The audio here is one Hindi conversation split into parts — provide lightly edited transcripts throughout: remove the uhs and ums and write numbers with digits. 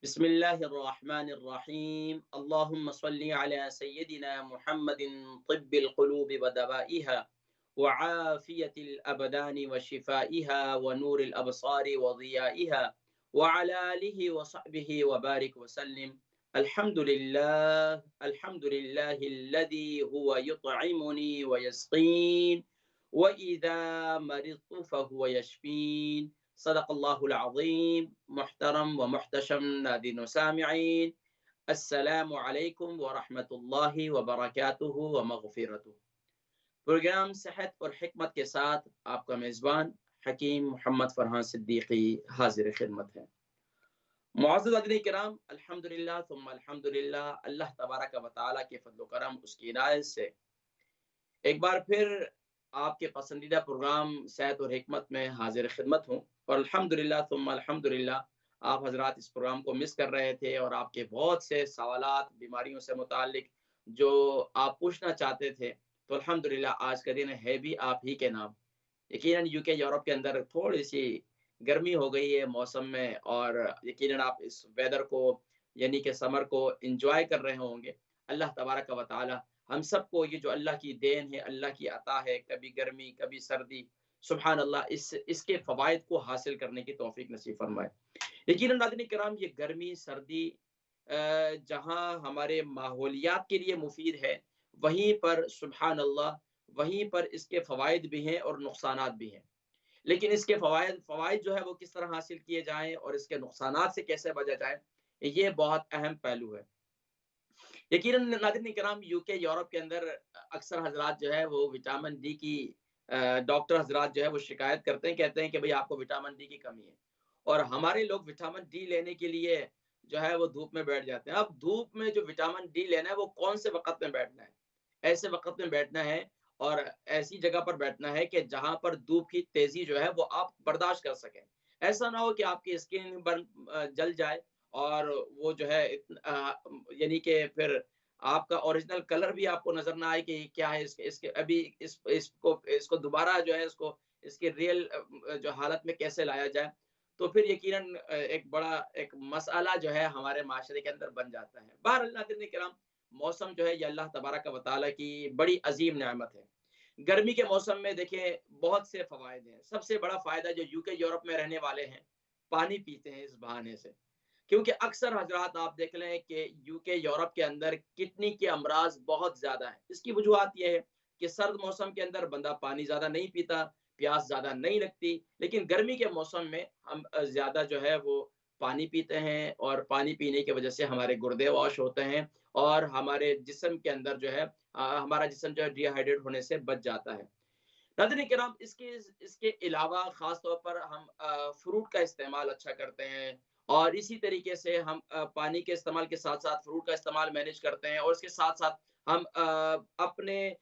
बिस्मिल्लाहिर्रहमानिर्रहीम अल्लाहुम्मा सल्लि अला सय्यिदिना मुहम्मदिन तिब्बिल क़ुलूबि व दवाइहा व आफ़ियतिल अबदानि व शिफ़ाइहा व नूरिल अबसारि व ज़ियाइहा व अला आलिहि व सहबिहि व बारिक व सल्लिम। अल्हम्दुलिल्लाहिल्लज़ी हुवा युत्इमुनी व यस्क़ीन व इज़ा मरिज़्तु फ़हुव यशफ़ीन। सदक़ल्लाहुल अज़ीम। मुहतरम व मुहतशम नादिन व सामिईन, अस्सलामु अलैकुम व रहमतुल्लाहि व बरकातुहू व मग़फ़िरतुहू। प्रोग्राम सेहत और हिकमत के साथ आपका मेज़बान हकीम मोहम्मद फ़रहान सिद्दीकी हाज़िर खिदमत है। मुअज़्ज़ज़ अज़ीज़ किराम, अल्हम्दुलिल्लाह सुम्मा अल्हम्दुलिल्लाह, अल्लाह तबारक व तआला के फ़ज़्ल व करम, उसकी इनायत से एक बार फिर आपके पसंदीदा प्रोग्राम सेहत और हिकमत में हाज़िर खिदमत हूँ। और अल्हम्दुलिल्लाह सुम्मा अल्हम्दुलिल्लाह, आप हज़रात इस प्रोग्राम को मिस कर रहे थे और आपके बहुत से सवालात बीमारियों से मुताल्लिक जो आप पूछना चाहते थे, तो अल्हम्दुलिल्लाह आज का दिन है भी आप ही के नाम। यकीनन यूके यूरोप के अंदर थोड़ी-सी गर्मी हो गई है मौसम में, और यकीनन आप इस वेदर को यानी कि समर को एन्जॉय कर रहे होंगे। अल्लाह तबारक व तआला हम सबको ये जो अल्लाह की देन है, अल्लाह की अता है, कभी गर्मी, कभी सर्दी, सुभान अल्लाह, इसके फ़वाइद को हासिल करने की तौफ़ीक नसीब फरमाए। यकीनन नाज़रीन किराम, ये गर्मी, सर्दी जहाँ हमारे माहौलियात के लिए मुफ़ीद है, वहीं पर सुभान अल्लाह, वहीं पर इसके फ़वाइद भी हैं और नुकसानात भी हैं। लेकिन इसके फ़वाइद फ़वाइद जो है वो किस तरह हासिल किए जाएँ और इसके नुकसानात से कैसे बचा जाए, ये बहुत अहम पहलू है। यकीनन नाज़रीन किराम, यूके यूरोप के अंदर अक्सर हज़रात जो है वो विटामिन डी की डॉक्टर हज़रात जो है वो शिकायत करते हैं, कहते हैं कि भई आपको विटामिन डी की कमी है। और हमारे लोग विटामिन डी लेने के लिए जो है वो धूप में बैठ जाते हैं। अब धूप में जो विटामिन डी लेना है वो कौन से वक़्त में बैठना है? ऐसे वक़्त में बैठना है और ऐसी जगह पर बैठना है कि जहाँ पर धूप की तेज़ी जो है वो आप बर्दाश्त कर सकें। ऐसा ना हो कि आपकी स्किन जल जाए और वो जो है यानी कि फिर आपका ओरिजिनल कलर भी आपको नज़र ना आए कि क्या है इसके इसके अभी इसको इसको दोबारा जो है इसको इसकी रियल जो हालत में कैसे लाया जाए। तो फिर यकीनन एक बड़ा एक मसला जो है हमारे माशरे के अंदर बन जाता है। बहरहाल नाज़रीन किराम, मौसम जो है ये अल्लाह तबारक व तआला की बड़ी अज़ीम नेमत है। गर्मी के मौसम में देखिए बहुत से फ़वाइद हैं। सबसे बड़ा फ़ायदा जो यूके यूरोप में रहने वाले हैं, पानी पीते हैं इस बहाने से। क्योंकि अक्सर हज़रात आप देख लें कि यूके यूरोप के अंदर किडनी के अमराज़ बहुत ज़्यादा हैं। इसकी वजूहात ये है कि सर्द मौसम के अंदर बंदा पानी ज़्यादा नहीं पीता, प्यास ज़्यादा नहीं लगती, लेकिन गर्मी के मौसम में हम ज़्यादा जो है वो पानी पीते हैं और पानी पीने की वज़ह से हमारे गुर्दे वॉश होते हैं और हमारे जिस्म के अंदर जो है हमारा जिस्म जो है डिहाइड्रेट होने से बच जाता है। नाज़रीन किराम, इसके इसके अलावा ख़ास तौर पर हम फ्रूट का इस्तेमाल अच्छा करते हैं और इसी तरीके से हम पानी के इस्तेमाल के साथ-साथ फ्रूट का इस्तेमाल मैनेज करते हैं और इसके साथ-साथ हम अपने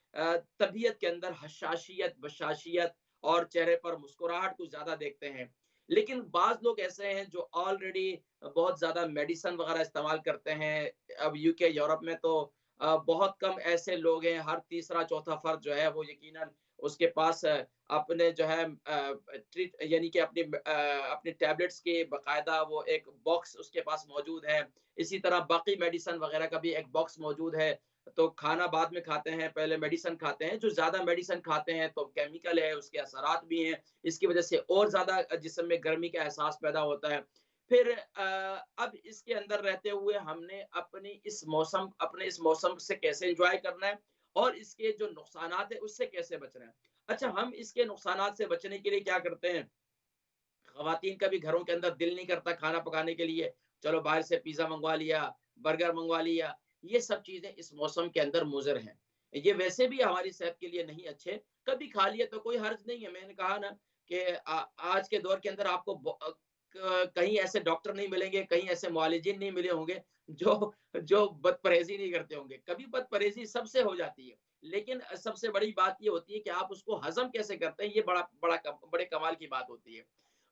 तबीयत के अंदर हशाशियत, बशाशियत और चेहरे पर मुस्कुराहट कुछ ज़्यादा देखते हैं। लेकिन बाज़ लोग ऐसे हैं जो ऑलरेडी बहुत ज़्यादा मेडिसिन वग़ैरह इस्तेमाल करते हैं। अब यूके, यूरोप में तो बहुत कम ऐसे लोग हैं, हर तीसरा चौथा फ़र्द जो है वो यकीनन उसके पास अपने जो है ट्रीट यानी कि अपनी टैबलेट्स के बाकायदा वो एक बॉक्स उसके पास मौजूद है। इसी तरह बाकी मेडिसिन वगैरह का भी एक बॉक्स मौजूद है। तो खाना बाद में खाते हैं, पहले मेडिसिन खाते हैं। जो ज़्यादा मेडिसिन खाते हैं तो केमिकल है, उसके असरात भी हैं। इसकी वज़ह से और ज़्यादा जिस्म में गर्मी का एहसास पैदा होता है। फिर अब इसके अंदर रहते हुए हमने अपने इस मौसम से कैसे एन्जॉय करना है और इसके जो नुकसानात है उससे कैसे बचना है। अच्छा, हम इसके नुकसानात से बचने के लिए क्या करते हैं? ख़वातीन का भी घरों के अंदर दिल नहीं करता खाना पकाने के लिए, चलो बाहर से पिज़्ज़ा मँगवा लिया, बर्गर मँगवा लिया। ये सब चीज़ें इस मौसम के अंदर मुज़र हैं। ये वैसे भी हमारी सेहत के लिए नहीं अच्छे, कभी खा लिया तो कोई हर्ज नहीं है। मैंने कहा ना कि आज के दौर के अंदर आपको कहीं ऐसे डॉक्टर नहीं मिलेंगे, कहीं ऐसे मुआलिजीन नहीं मिले होंगे जो जो बदपरहेज़ी नहीं करते होंगे। कभी बदपरहेज़ी सबसे हो जाती है, लेकिन सबसे बड़ी बात ये होती है कि आप उसको हज़म कैसे करते हैं, ये बड़े कमाल की बात होती है।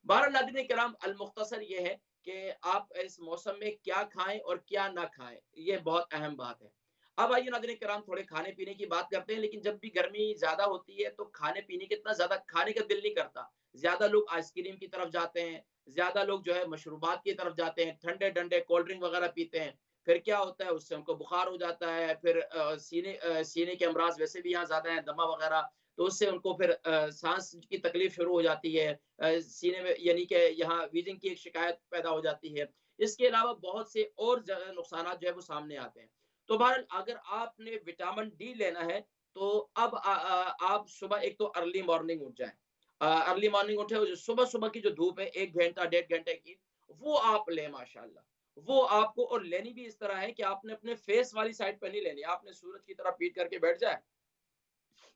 बहरहाल नाज़रीन किराम, अल-मुख्तसर ये है कि आप इस मौसम में क्या खाएँ और क्या ना खाएँ, ये बहुत अहम बात है। अब आइए नाज़रीन किराम, थोड़े खाने-पीने की बात करते हैं, लेकिन जब भी गर्मी ज़्यादा होती है तो खाने-पीने का इतना ज़्यादा खाने का दिल नहीं करता। ज़्यादा लोग आइसक्रीम की तरफ जाते हैं, ज्यादा लोग जो है मशरूबात की तरफ जाते हैं, ठंडे ठंडे कोल्ड ड्रिंक वगैरह पीते हैं। फिर क्या होता है, उससे उनको बुखार हो जाता है, फिर सीने के अमराज वैसे भी यहाँ ज्यादा है, दमा वगैरह, तो उससे उनको फिर सांस की तकलीफ शुरू हो जाती है, सीने में यानी कि यहाँ वीजिंग की एक शिकायत पैदा हो जाती है। इसके अलावा बहुत से और नुकसान जो है वो सामने आते हैं। तो बहरहाल अगर आपने विटामिन डी लेना है, तो अब आप सुबह एक तो अर्ली मॉर्निंग उठ जाएं। अर्ली मॉर्निंग उठे, जो सुबह सुबह की जो धूप है 1 घंटा 1.5 घंटे की, वो आप लें माशाल्लाह। वो आपको और लेनी भी इस तरह है कि आपने अपने फेस वाली साइड पर नहीं लेनी, आपने सूरज की तरफ पीट करके बैठ जाए,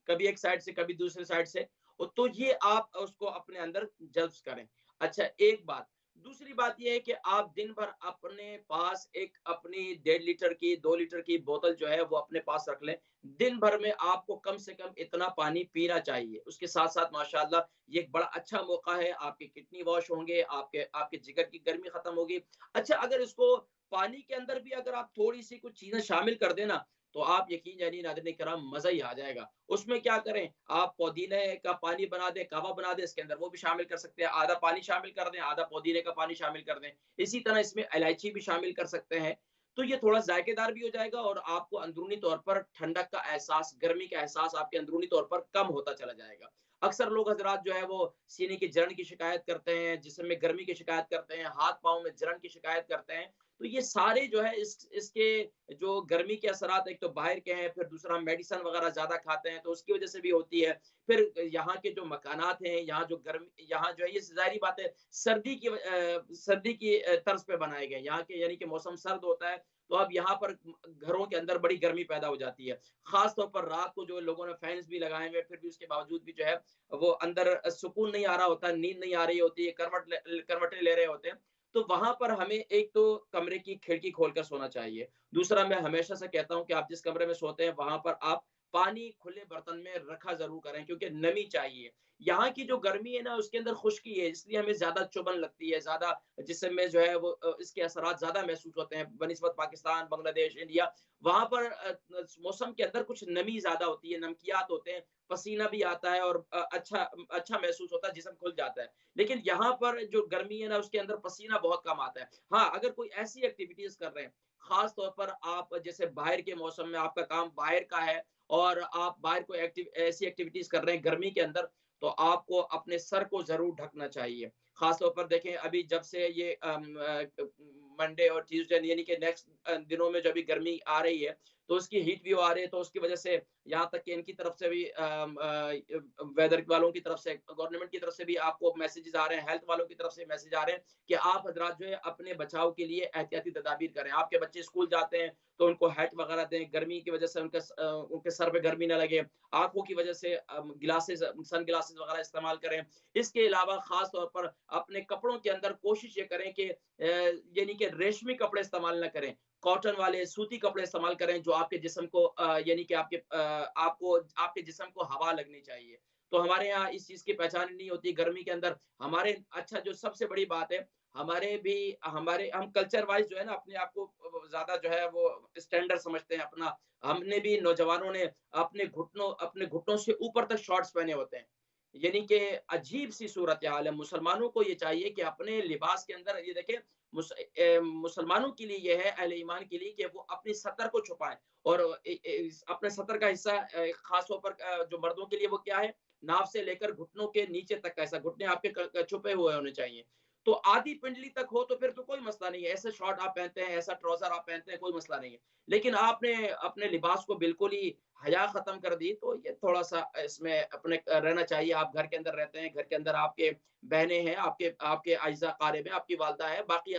कभी एक साइड से कभी दूसरे साइड से, तो ये आप उसको अपने अंदर जज्ब करें। अच्छा, एक बात। दूसरी बात ये है कि आप दिन भर अपने पास एक अपनी 1.5 लीटर की 2 लीटर की बोतल जो है वो अपने पास रख लें। दिन भर में आपको कम से कम इतना पानी पीना चाहिए। उसके साथ साथ माशाल्लाह ये एक बड़ा अच्छा मौका है, आपके किडनी वॉश होंगे, आपके आपके जिगर की गर्मी खत्म होगी। अच्छा, अगर इसको पानी के अंदर भी अगर आप थोड़ी सी कुछ चीजें शामिल कर देना, तो आप यकीन जानिए नाज़रीन किराम, मज़ा ही आ जाएगा। उसमें क्या करें, आप पुदीने का पानी बना दें, कहवा बना दें, इसके अंदर वो भी शामिल कर सकते हैं। आधा पानी शामिल कर दें, आधा पुदीने का पानी शामिल कर दें। इसी तरह इसमें इलायची भी शामिल कर सकते हैं। तो ये थोड़ा ज़ायकेदार भी हो जाएगा और आपको अंदरूनी तौर पर ठंडक का एहसास, गर्मी का एहसास आपके अंदरूनी तौर पर कम होता चला जाएगा। अक्सर लोग हज़रात जो है वो सीने की जलन की शिकायत करते हैं, जिस्म में गर्मी की शिकायत करते हैं, हाथ-पाँव में जलन की शिकायत करते हैं। तो ये सारे जो है इसके जो गर्मी के असरात एक तो बाहर के हैं, फिर दूसरा हम मेडिसिन वगैरह ज़्यादा खाते हैं, तो उसकी वज़ह से भी होती है। फिर यहाँ के जो मकानात हैं, यहाँ जो गर्मी यहाँ जो है ये ज़ाहिर-सी बात है, सर्दी की तर्ज पे बनाए गए हैं। यहाँ के यानी कि मौसम सर्द होता है, तो अब यहाँ पर घरों के अंदर बड़ी गर्मी पैदा हो जाती है। ख़ास तौर पर रात को जो लोगों ने फैन्स भी लगाए हुए हैं, फिर भी उसके बावजूद भी जो है वो अंदर सुकून नहीं आ रहा होता, नींद नहीं आ रही होती है, करवटें ले रहे होते हैं। तो वहाँ पर हमें एक तो कमरे की खिड़की खोलकर सोना चाहिए। दूसरा, मैं हमेशा से कहता हूँ कि आप जिस कमरे में सोते हैं, वहाँ पर आप पानी खुले बर्तन में रखा ज़रूर करें, क्योंकि नमी चाहिए। यहाँ की जो गर्मी है ना, उसके अंदर खुश्की है, इसलिए हमें ज़्यादा चुभन लगती है, ज़्यादा जिस्म में जो है वो इसके असरात ज़्यादा महसूस होते हैं बनिस्बत पाकिस्तान, बांग्लादेश, इंडिया। वहाँ पर मौसम के अंदर कुछ नमी ज़्यादा होती है, नमकियात होते हैं, पसीना भी आता है और अच्छा अच्छा महसूस होता है, जिस्म खुल जाता है। लेकिन यहाँ पर जो गर्मी है ना, उसके अंदर पसीना बहुत कम आता है। हाँ, अगर कोई ऐसी एक्टिविटीज़ कर रहे हैं, ख़ास तौर पर आप जैसे बाहर के मौसम में आपका काम बाहर का है और आप बाहर कोई ऐसी एक्टिविटीज़ कर रहे हैं गर्मी के अंदर, तो आपको अपने सर को ज़रूर ढकना चाहिए। ख़ास तौर पर देखें, अभी जब से ये मंडे और ट्यूसडे यानी कि नेक्स्ट दिनों में जो अभी गर्मी आ रही है, तो उसकी हीट वेव आ रही है, तो उसकी वज़ह से यहाँ तक कि इनकी तरफ से भी वेदर वालों की तरफ से, गवर्नमेंट की तरफ से भी आपको मैसेजेस आ रहे हैं, हेल्थ वालों की तरफ से मैसेज आ रहे हैं कि आप हजरात जो है अपने बचाव के लिए एहतियाती तदाबीर करें। आपके बच्चे स्कूल जाते हैं, तो उनको हैट वगैरह दें, गर्मी की वजह से उनके सर पे गर्मी ना लगे। आंखों की वजह से ग्लासेस, सन ग्लासेस वगैरह इस्तेमाल करें। इसके अलावा खास तौर पर अपने कपड़ों के अंदर कोशिश ये करें कि यानी कि रेशमी कपड़े इस्तेमाल ना करें, कॉटन वाले सूती कपड़े इस्तेमाल करें, जो आपके जिस्म को यानी कि आपको आपके जिस्म को हवा लगनी चाहिए। तो हमारे यहाँ इस चीज़ की पहचान नहीं होती गर्मी के अंदर। हमारे अच्छा, जो सबसे बड़ी बात है, हमारे हम कल्चर वाइज़ जो है ना अपने आप को ज़्यादा जो है वो स्टैंडर्ड समझते हैं अपना। हमने भी नौजवानों ने अपने घुटनों से ऊपर तक शॉर्ट्स पहने होते हैं। यानी कि अजीब-सी सूरत-ए-हाल है। मुसलमानों को ये चाहिए कि अपने लिबास के अंदर ये देखें, मुसलमानों के लिए ये है, अहले ईमान के लिए, कि वो अपनी सतर को छुपाएँ और अपने सतर का हिस्सा ख़ास तौर पर जो मर्दों के लिए वो क्या है, नाभ से लेकर घुटनों के नीचे तक का हिस्सा, घुटने आपके छुपे हुए होने चाहिए। तो आधी पिंडली तक हो तो फिर तो कोई मसला नहीं है। ऐसे शॉर्ट आप पहनते हैं, ऐसा ट्राउज़र आप पहनते हैं, कोई मसला नहीं है। लेकिन आपने अपने लिबास को बिल्कुल ही हया खत्म कर दी, तो ये थोड़ा-सा इसमें अपने रहना चाहिए। आप घर के अंदर रहते हैं, घर के अंदर आपके बहनें हैं, आपके आपके अज़्ज़ा क़ारिब हैं, आपकी वालिदा है, बाकी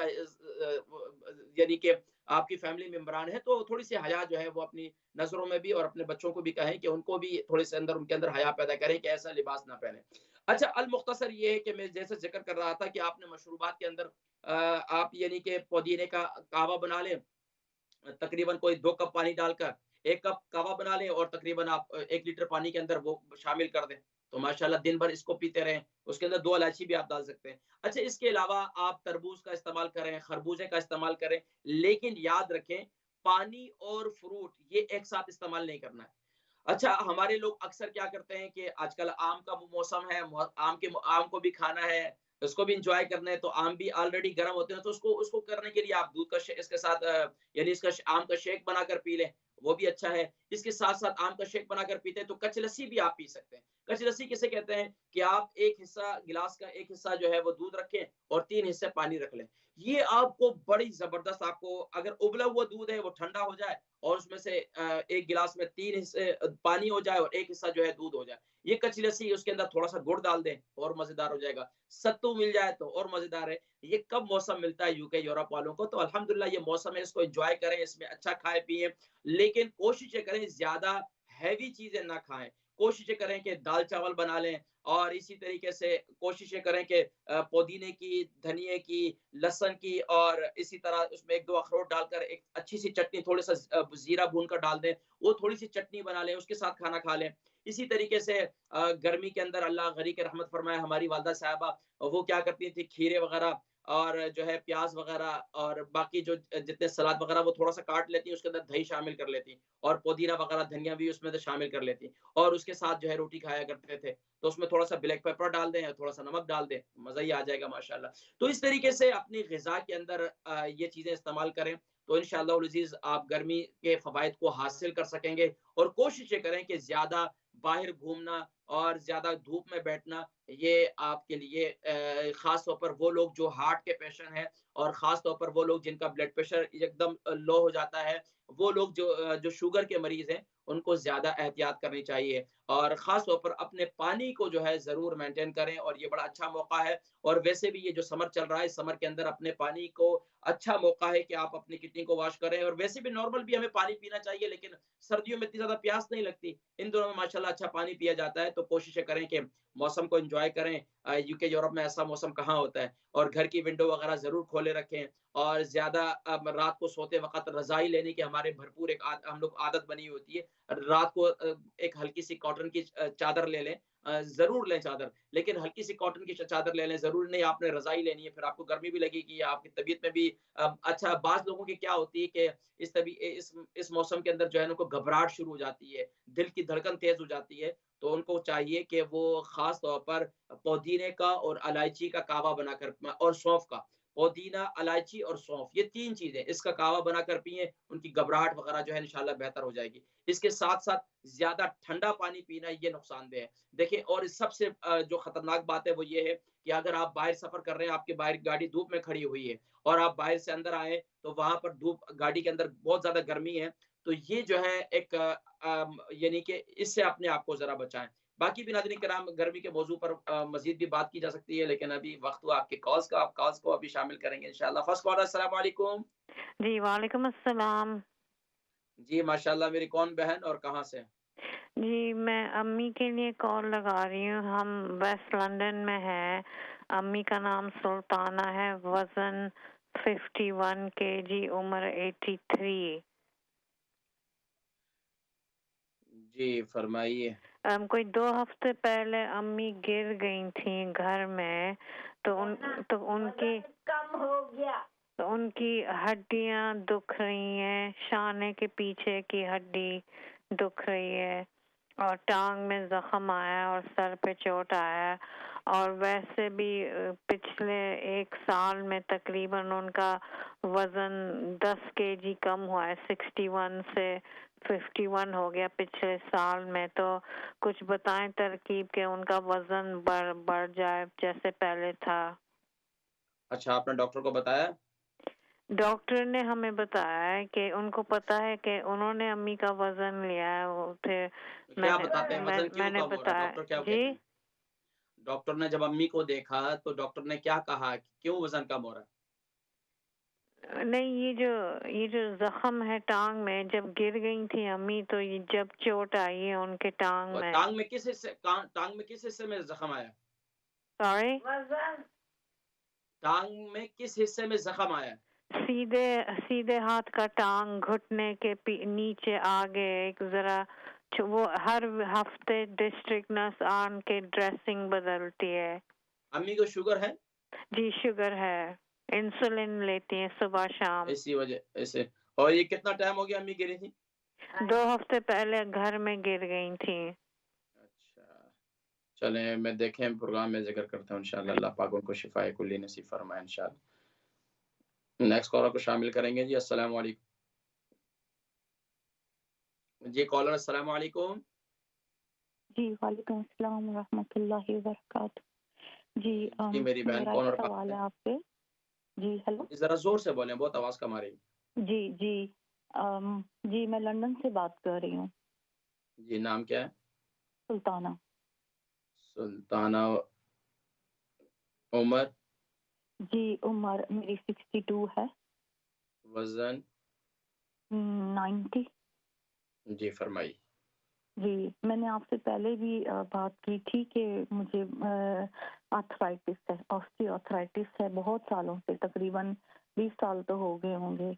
यानी कि आपकी फैमिली मेंबरान हैं, तो थोड़ी-सी हया जो है वो अपनी नज़रों में भी और अपने बच्चों को भी कहें कि उनको भी थोड़े-से उनके अंदर हया पैदा करें कि ऐसा लिबास ना पहने। अच्छा, अल-मुख्तसर ये है कि मैं जैसे ज़िक्र कर रहा था कि आपने मशरूबात के अंदर आप यानी कि पुदीने का कहवा बना लें, तकरीबन कोई 2 कप पानी डालकर 1 कप कहवा बना लें और तकरीबन आप 1 लीटर पानी के अंदर वो शामिल कर दें। तो माशाअल्लाह दिन भर इसको पीते रहें। उसके अंदर 2 इलायची भी आप डाल सकते हैं। अच्छा, इसके अलावा आप तरबूज का इस्तेमाल करें, खरबूजे का इस्तेमाल करें, लेकिन याद रखें, पानी और फ्रूट ये एक साथ इस्तेमाल नहीं करना है। अच्छा, हमारे लोग अक्सर क्या करते हैं कि आजकल आम का मौसम है, आम को भी खाना है, उसको भी एन्जॉय करना है, तो आम भी ऑलरेडी गर्म होते हैं, तो उसको उसको करने के लिए आप दूध का इसके साथ यानी इसका आम का शेक बनाकर पी लें, वो भी अच्छा है। इसके साथ-साथ आम का शेक बनाकर पीते हैं, तो कच्ची लस्सी भी आप पी सकते हैं। कच्ची लस्सी किसे कहते हैं कि आप एक हिस्सा गिलास का एक हिस्सा जो है वो दूध रखें और 3 हिस्से पानी रख लें। ये आपको बड़ी ज़बरदस्त आपको अगर उबला हुआ दूध है वो ठंडा हो जाए और उसमें से 1 गिलास में 3 हिस्से पानी हो जाए और 1 हिस्सा जो है दूध हो जाए। ये कच्ची लस्सी उसके अंदर थोड़ा-सा गुड़ डाल दें और मज़ेदार हो जाएगा। सत्तू मिल जाए तो और मज़ेदार है। ये कब मौसम मिलता है यूके, यूरोप वालों को, तो अल्हम्दुलिल्लाह ये मौसम है, इसको एन्जॉय करें, इसमें अच्छा खाएँ-पिएँ, लेकिन कोशिश ये करें ज़्यादा हैवी चीज़ें ना खाएँ। कोशिश ये करें कि दाल-चावल बना लें और इसी तरीके से कोशिश ये करें कि पुदीने की, धनिये की, लहसुन की और इसी तरह उसमें 1-2 अखरोट डालकर एक अच्छी-सी चटनी थोड़ा-सा ज़ीरा भूनकर डाल दें, वो थोड़ी-सी चटनी बना लें, उसके साथ खाना खा लें। इसी तरीके से गर्मी के अंदर अल्लाह गनी की रहमत फरमाए, हमारी वालिदा साहबा वो क्या करती थी, खीरे वगैरह और जो है प्याज़ वगैरह और बाकी जो जितने सलाद वगैरह वो थोड़ा-सा काट लेती हैं, उसके अंदर दही शामिल कर लेती और पुदीना वगैरह, धनिया भी उसमें से शामिल कर लेती और उसके साथ जो है रोटी खाया करते थे। तो उसमें थोड़ा-सा ब्लैक पेपर डाल दें, थोड़ा-सा नमक डाल दें, मज़ा ही आ जाएगा माशाअल्लाह। तो इस तरीके से अपनी ग़िज़ा के अंदर ये चीज़ें इस्तेमाल करें, तो इंशाअल्लाहुल अज़ीज़ आप गर्मी के फ़वाइद को हासिल कर सकेंगे और कोशिश ये करें कि ज़्यादा बाहर घूमना और ज़्यादा धूप में बैठना, ये आपके लिए ख़ास तौर पर वो लोग जो हार्ट के पेशेंट हैं और ख़ास तौर पर वो लोग जिनका ब्लड प्रेशर एकदम लो हो जाता है, वो लोग जो शुगर के मरीज़ हैं, उनको ज़्यादा एहतियात करनी चाहिए और ख़ास तौर पर अपने पानी को जो है ज़रूर मेंटेन करें और ये बड़ा अच्छा मौका है और वैसे भी ये जो समर चल रहा है, इस समर के अंदर अपने पानी को अच्छा मौका है कि आप अपनी किडनी को वॉश करें और वैसे भी नॉर्मल भी हमें पानी पीना चाहिए, लेकिन सर्दियों में इतनी ज़्यादा प्यास नहीं लगती। इन दिनों में माशाल्लाह अच्छा पानी पिया जाता है, तो कोशिशें करें कि मौसम को एन्जॉय करें। यूके, यूरोप में ऐसा मौसम कहाँ होता है और घर की विंडो वगैरह ज़रूर खोले रखें और ज़्यादा रात को सोते वक़्त रज़ाई लेने की हमारे भरपूर एक हम लोग आदत बनी होती है। रात को एक हल्की-सी कॉटन की चादर ले लें, ज़रूर लें चादर, लेकिन हल्की-सी कॉटन की चादर ले लें, ज़रूरी नहीं आपने रज़ाई लेनी है, फिर आपको गर्मी भी लगेगी या आपकी तबीयत में भी अच्छा बाज़ लोगों की क्या होती है कि इस मौसम के अंदर जो है ना उनको घबराहट शुरू हो जाती है, दिल की धड़कन तेज़ हो जाती है, तो उनको चाहिए कि वो ख़ास तौर पर पुदीने का और इलायची का कावा बनाकर और सौंफ का, पुदीना, इलायची और सौंफ ये 3 चीज़ें, इसका कावा बनाकर पिएँ, उनकी घबराहट वग़ैरह जो है इंशाअल्लाह बेहतर हो जाएगी। इसके साथ-साथ ज़्यादा ठंडा पानी पीना ये नुकसानदेह है। देखिए और सबसे जो खतरनाक बात है वो ये है कि अगर आप बाहर सफ़र कर रहे हैं, आपकी बाहर गाड़ी धूप में खड़ी हुई है और आप बाहर से अंदर आए, तो वहाँ पर धूप गाड़ी के अंदर बहुत ज़्यादा गर्मी है, तो ये जो है एक यानी कि इससे अपने आप को ज़रा बचाएँ। बाकी भी नाज़रीन किराम गर्मी के मौज़ू पर मज़ीद भी बात की जा सकती है, लेकिन अभी वक़्त हुआ आपके कॉल्स का, आप कॉल्स को अभी शामिल करेंगे इंशाअल्लाह। फर्स्ट कॉलर अस्सलाम वालेकुम। जी, वालेकुम अस्सलाम। जी, माशाअल्लाह मेरी कौन बहन और कहाँ से? जी, मैं अम्मी के लिए कॉल लगा रही हूँ। हम वेस्ट लंदन में हैं। अम्मी का नाम सुल्ताना है, वज़न 51 केजी, उम्र 83। जी, फरमाइए। कोई 2 हफ्ते पहले अम्मी गिर गई थीं घर में, तो उन तो उनकी कम हो गया। तो उनकी हड्डियाँ दुख रही हैं, शाने के पीछे की हड्डी दुख रही है और टांग में जख्म आया और सर पे चोट आया और वैसे भी पिछले 1 साल में तकरीबन उनका वजन 10 केजी कम हुआ है, 61 से 51 हो गया पिछले साल में। तो कुछ बताएं तरकीब के उनका वजन बढ़ जाए जैसे पहले था। अच्छा, आपने डॉक्टर को बताया? डॉक्टर ने हमें बताया है कि उनको पता है कि उन्होंने अम्मी का वजन लिया है, वो थे। तो क्या बताते हैं मैं वज़न क्यों मैंने कम हो रहा है? बताया डॉक्टर क्या जी। कहते हैं? डॉक्टर ने जब अम्मी को देखा तो डॉक्टर ने क्या कहा कि क्यों वज़न कम हो रहा है? नहीं, ये जो जख्म है टांग में, जब गिर गई थी अम्मी तो ये जब चोट आई है उनके टांग और में। टाँग में किस हिस्से में ज़ख्म आया? सॉरी। टाँग में किस हिस्से में ज़ख्म आया है? सीधे सीधे हाथ का टांग, घुटने के नीचे आगे एक जरा वो हर हफ्ते डिस्ट्रिक्ट नर्स आन के ड्रेसिंग बदलती है। अम्मी को शुगर है? जी, शुगर है। इंसुलिन लेती हैं सुबह शाम। इसी वजह से और ये कितना टाइम हो गया अम्मी गिरी थी? 2 हफ्ते पहले घर में गिर गई थी। अच्छा, चलें मैं देखें प्रोग्राम में ज़िक्र करता हूँ इंशाअल्लाह, अल्लाह पाक उनको शिफ़ाए कुल्ली नसीब फरमाए इंशाअल्लाह। नेक्स्ट कॉलर को शामिल करेंगे जी, अस्सलाम वालेकुम। जी कॉलर अस्सलाम वालेकुम। जी, वालेकुम अस्सलाम व रहमतुल्लाहि व बरकातहू। जी जी मेरी बहन मेरा कौन एक और कहाँ सवाल से? है आपसे। जी, हेलो। जी ज़रा ज़ोर से बोलें, बहुत आवाज़ कम आ रही है। जी, जी। जी, मैं लंदन से बात कर रही हूँ, जी नाम क्या है? सुल्ताना। सुल्ताना। उम्र? जी, उम्र मेरी 62 है। वज़न? 90। जी फरमाइए। जी, मैंने आपसे पहले भी बात की थी कि मुझे आर्थराइटिस है, ऑस्टियोआर्थराइटिस है बहुत सालों से, तकरीबन 20 साल तो हो गए होंगे।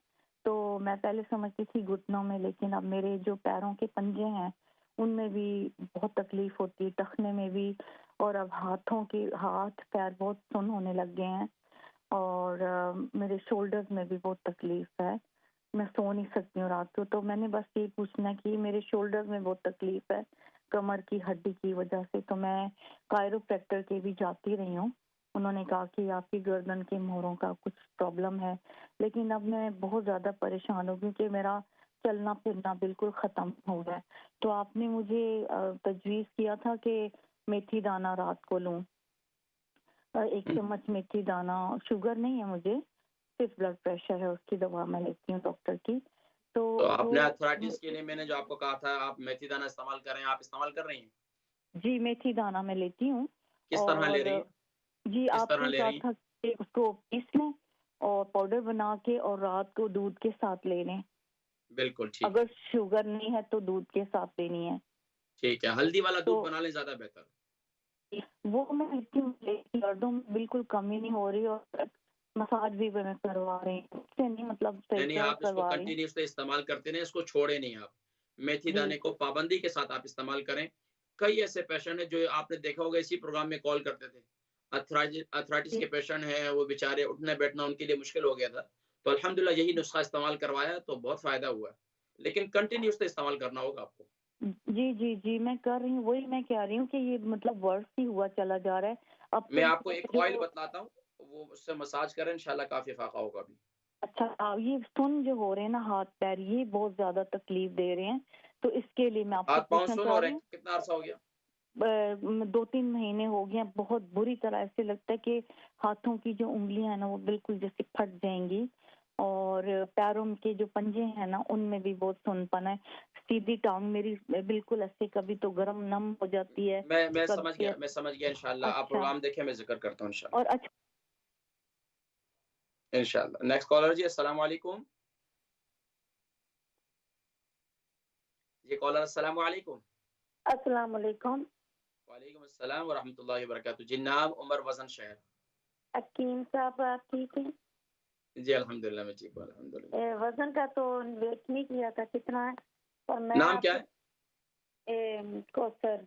तो मैं पहले समझती थी घुटनों में, लेकिन अब मेरे जो पैरों के पंजे हैं, उनमें भी बहुत तकलीफ होती है, टखने में भी, और अब हाथ पैर बहुत सुन्न होने लग गए हैं, और मेरे शोल्डर्स में भी बहुत तकलीफ है। मैं सो नहीं सकती हूँ रात को। तो मैंने बस ये पूछना कि मेरे शोल्डर में बहुत तकलीफ है, कमर की हड्डी की वजह से। तो मैं कायरोप्रैक्टर के भी जाती रही हूँ। उन्होंने कहा कि आपकी गर्दन के मोहरों का कुछ प्रॉब्लम है, लेकिन अब मैं बहुत ज़्यादा परेशान हूँ क्योंकि मेरा चलना फिरना बिल्कुल ख़त्म हो गया है। तो आपने मुझे तजवीज़ किया था कि मेथी दाना रात को लूँ, 1 चम्मच मेथी दाना। शुगर नहीं है मुझे, सिर्फ ब्लड प्रेशर है, उसकी दवा मैं लेती हूँ डॉक्टर की। तो तो वो आपने आर्थराइटिस के लिए मैंने जो आपको कहा था आप मेथी दाना इस्तेमाल करें, आप इस्तेमाल कर रही हैं? जी, मेथी दाना मैं लेती हूँ। किस तरह ले और रही हैं? जी, किस तरह आपने ले कहा रही हैं? था कि उसको पीस लें और पाउडर बना के और रात को दूध के साथ ले लें। बिल्कुल ठीक अगर है। शुगर नहीं है तो दूध के साथ लेनी है। ठीक है, हल्दी वाला तो दूध बना लें ज़्यादा बेहतर। वो मैं लेती हूँ, लेकिन दर्दों में बिल्कुल कमी नहीं हो रही, और मसाज भी मैं करवा रही हूँ। उससे नहीं, मतलब सही नहीं, तरह आप इसको करवा रही हूँ। कंटिन्यूअसली इस्तेमाल करते रहें, इसको छोड़े नहीं आप। मेथी जी, दाने को पाबंदी के साथ आप इस्तेमाल करें। कई ऐसे पेशेंट हैं जो आपने देखा होगा इसी प्रोग्राम में कॉल करते थे। अर्थराइटिस जी, के पेशेंट हैं, वो बेचारे उठना-बैठना उनके लिए मुश्किल हो गया था। तो अल्हम्दुलिल्लाह यही नुस्खा इस्तेमाल करवाया तो बहुत फ़ायदा हुआ है। लेकिन कंटिन्यूअसली इस्तेमाल करना होगा आपको। जी, जी, जी, मैं कर रही हूँ, वही मैं कह रही हूँ कि ये मतलब वर्ष ही हुआ चला जा रहा है। अब मैं तो आपको एक ऑयल जो बतलाता हूँ, वो उससे मसाज करें इंशाल्लाह काफ़ी फ़ायदा होगा अभी। अच्छा, ये सुन्न जो हो रहे हैं ना हाथ-पैर, ये बहुत ज़्यादा तकलीफ दे रहे हैं। तो इसके लिए मैं आपसे हाथ-पाँव पूछना सुन्न चाह हो रही रहे हूँ। हैं, कितना अरसा हो गया? 2-3 महीने हो गए हैं, बहुत बुरी तरह ऐसे लगता है कि हाथों की जो उँगलियाँ हैं ना, वो बिल्कुल जैसे फट जाएँगी, और पैरों के जो पंजे हैं ना, उनमें भी बहुत सुन्नपन है। सीधी टाँग मेरी बिल्कुल ऐसे कभी तो गरम नम हो जाती है, कभी मैं समझ गया इंशाल्लाह। आप अच्छा, प्रोग्राम देखें, मैं ज़िक्र करता हूँ और इंशाल्लाह। इंशाल्लाह। नेक्स्ट कॉलर जी, अस्सलाम वालेकुम। जी कॉलर अस्सलाम वालेकुम। अस्सलाम वालेकुम। वालेकुम अस्सलाम व रहमतुल्लाहि व बरकातहू। जी नाम, उम्र, वज़न, शहर? हकीम साहब, आप ठीक हैं? जी अल्हम्दुलिल्लाह मैं ठीक हूँ अल्हम्दुलिल्लाह। वज़न का तो वेट नहीं किया था कितना है, पर मैं नाम क्या आपसे है? कौसर,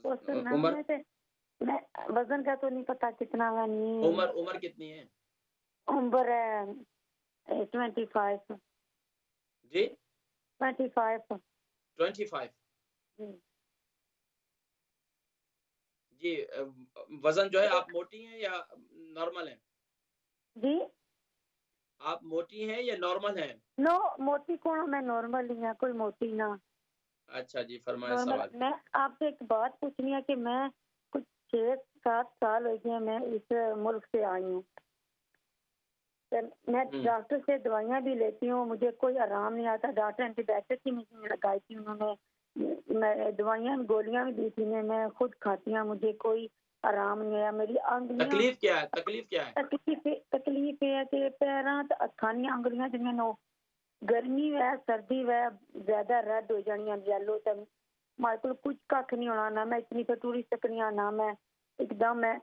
कौसर नाम उम्र? है। से मैं वज़न का तो नहीं पता कितना है, नहीं। उम्र कितनी है? उम्र है 25। जी 25। 25। जी, जी वज़न जो है आप मोटी हैं या नॉर्मल हैं? जी। आप मोटी हैं या नॉर्मल हैं? नो, मोटी कौन, मैं नॉर्मल ही, कोई मोटी ना। अच्छा जी, फरमाएँ नॉर्मल। सवाल। मैं आपसे एक बात पूछनी है कि मैं कुछ 6-7 साल हो गए मैं इस मुल्क से आई हूँ। तो मैं हुँ। डॉक्टर से दवाइयाँ भी लेती हूँ, मुझे कोई आराम नहीं आता। डॉक्टर एंटीबायोटिक की मुझे लगाई थी उन्होंने, मैं दवाइयाँ गोलियाँ भी दी थी, मैं खुद खाती हूँ, मुझे कोई आराम नहीं आया। मेरी आंगलियाँ तकलीफ़ क्या है? तकलीफ़ क्या है? तकलीफ है कि पैरां ते हत्थां दियां आंगलियां जिहड़ियां ने, गर्मी वै सर्दी वै ज्यादा रैड हो जानियां, येलो। ते मारे कोल कुछ कक्ख नहीं होना, ना मैं इतनी तो टूरी सकनी आं, ना मैं एकदम मैं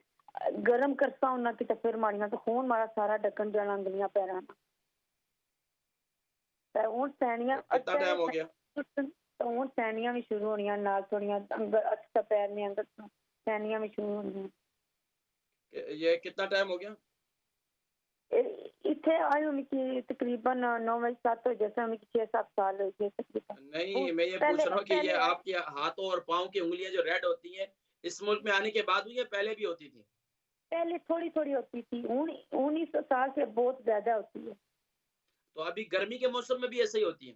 गरम करसा होना कि फिर माड़ियां तो खून मारा सारा डकन जाना अंगलियां पैरां दा। ते हुण सैनियां कितना टाइम हो गया? तो हुण सैनियां भी शुरू होनियां, नाल थोड़ियां अंदर हत्थ ते पैर ने अंदर तो सैनियां भी शुरू होनियां। ये कितना टाइम हो गया? इतने आए उनकी तकरीबन 9 सात, जैसे उनकी 6-7 साल हो गए तकरीबन। नहीं, मैं ये पूछ रहा हूँ कि ये आपके हाथों और पाँव की उंगलियां जो रेड होती हैं, इस मुल्क में आने के बाद हुई या पहले भी होती थी? पहले थोड़ी थोड़ी होती थी, 19 साल से बहुत ज्यादा होती है। तो अभी गर्मी के मौसम में भी ऐसे ही होती है?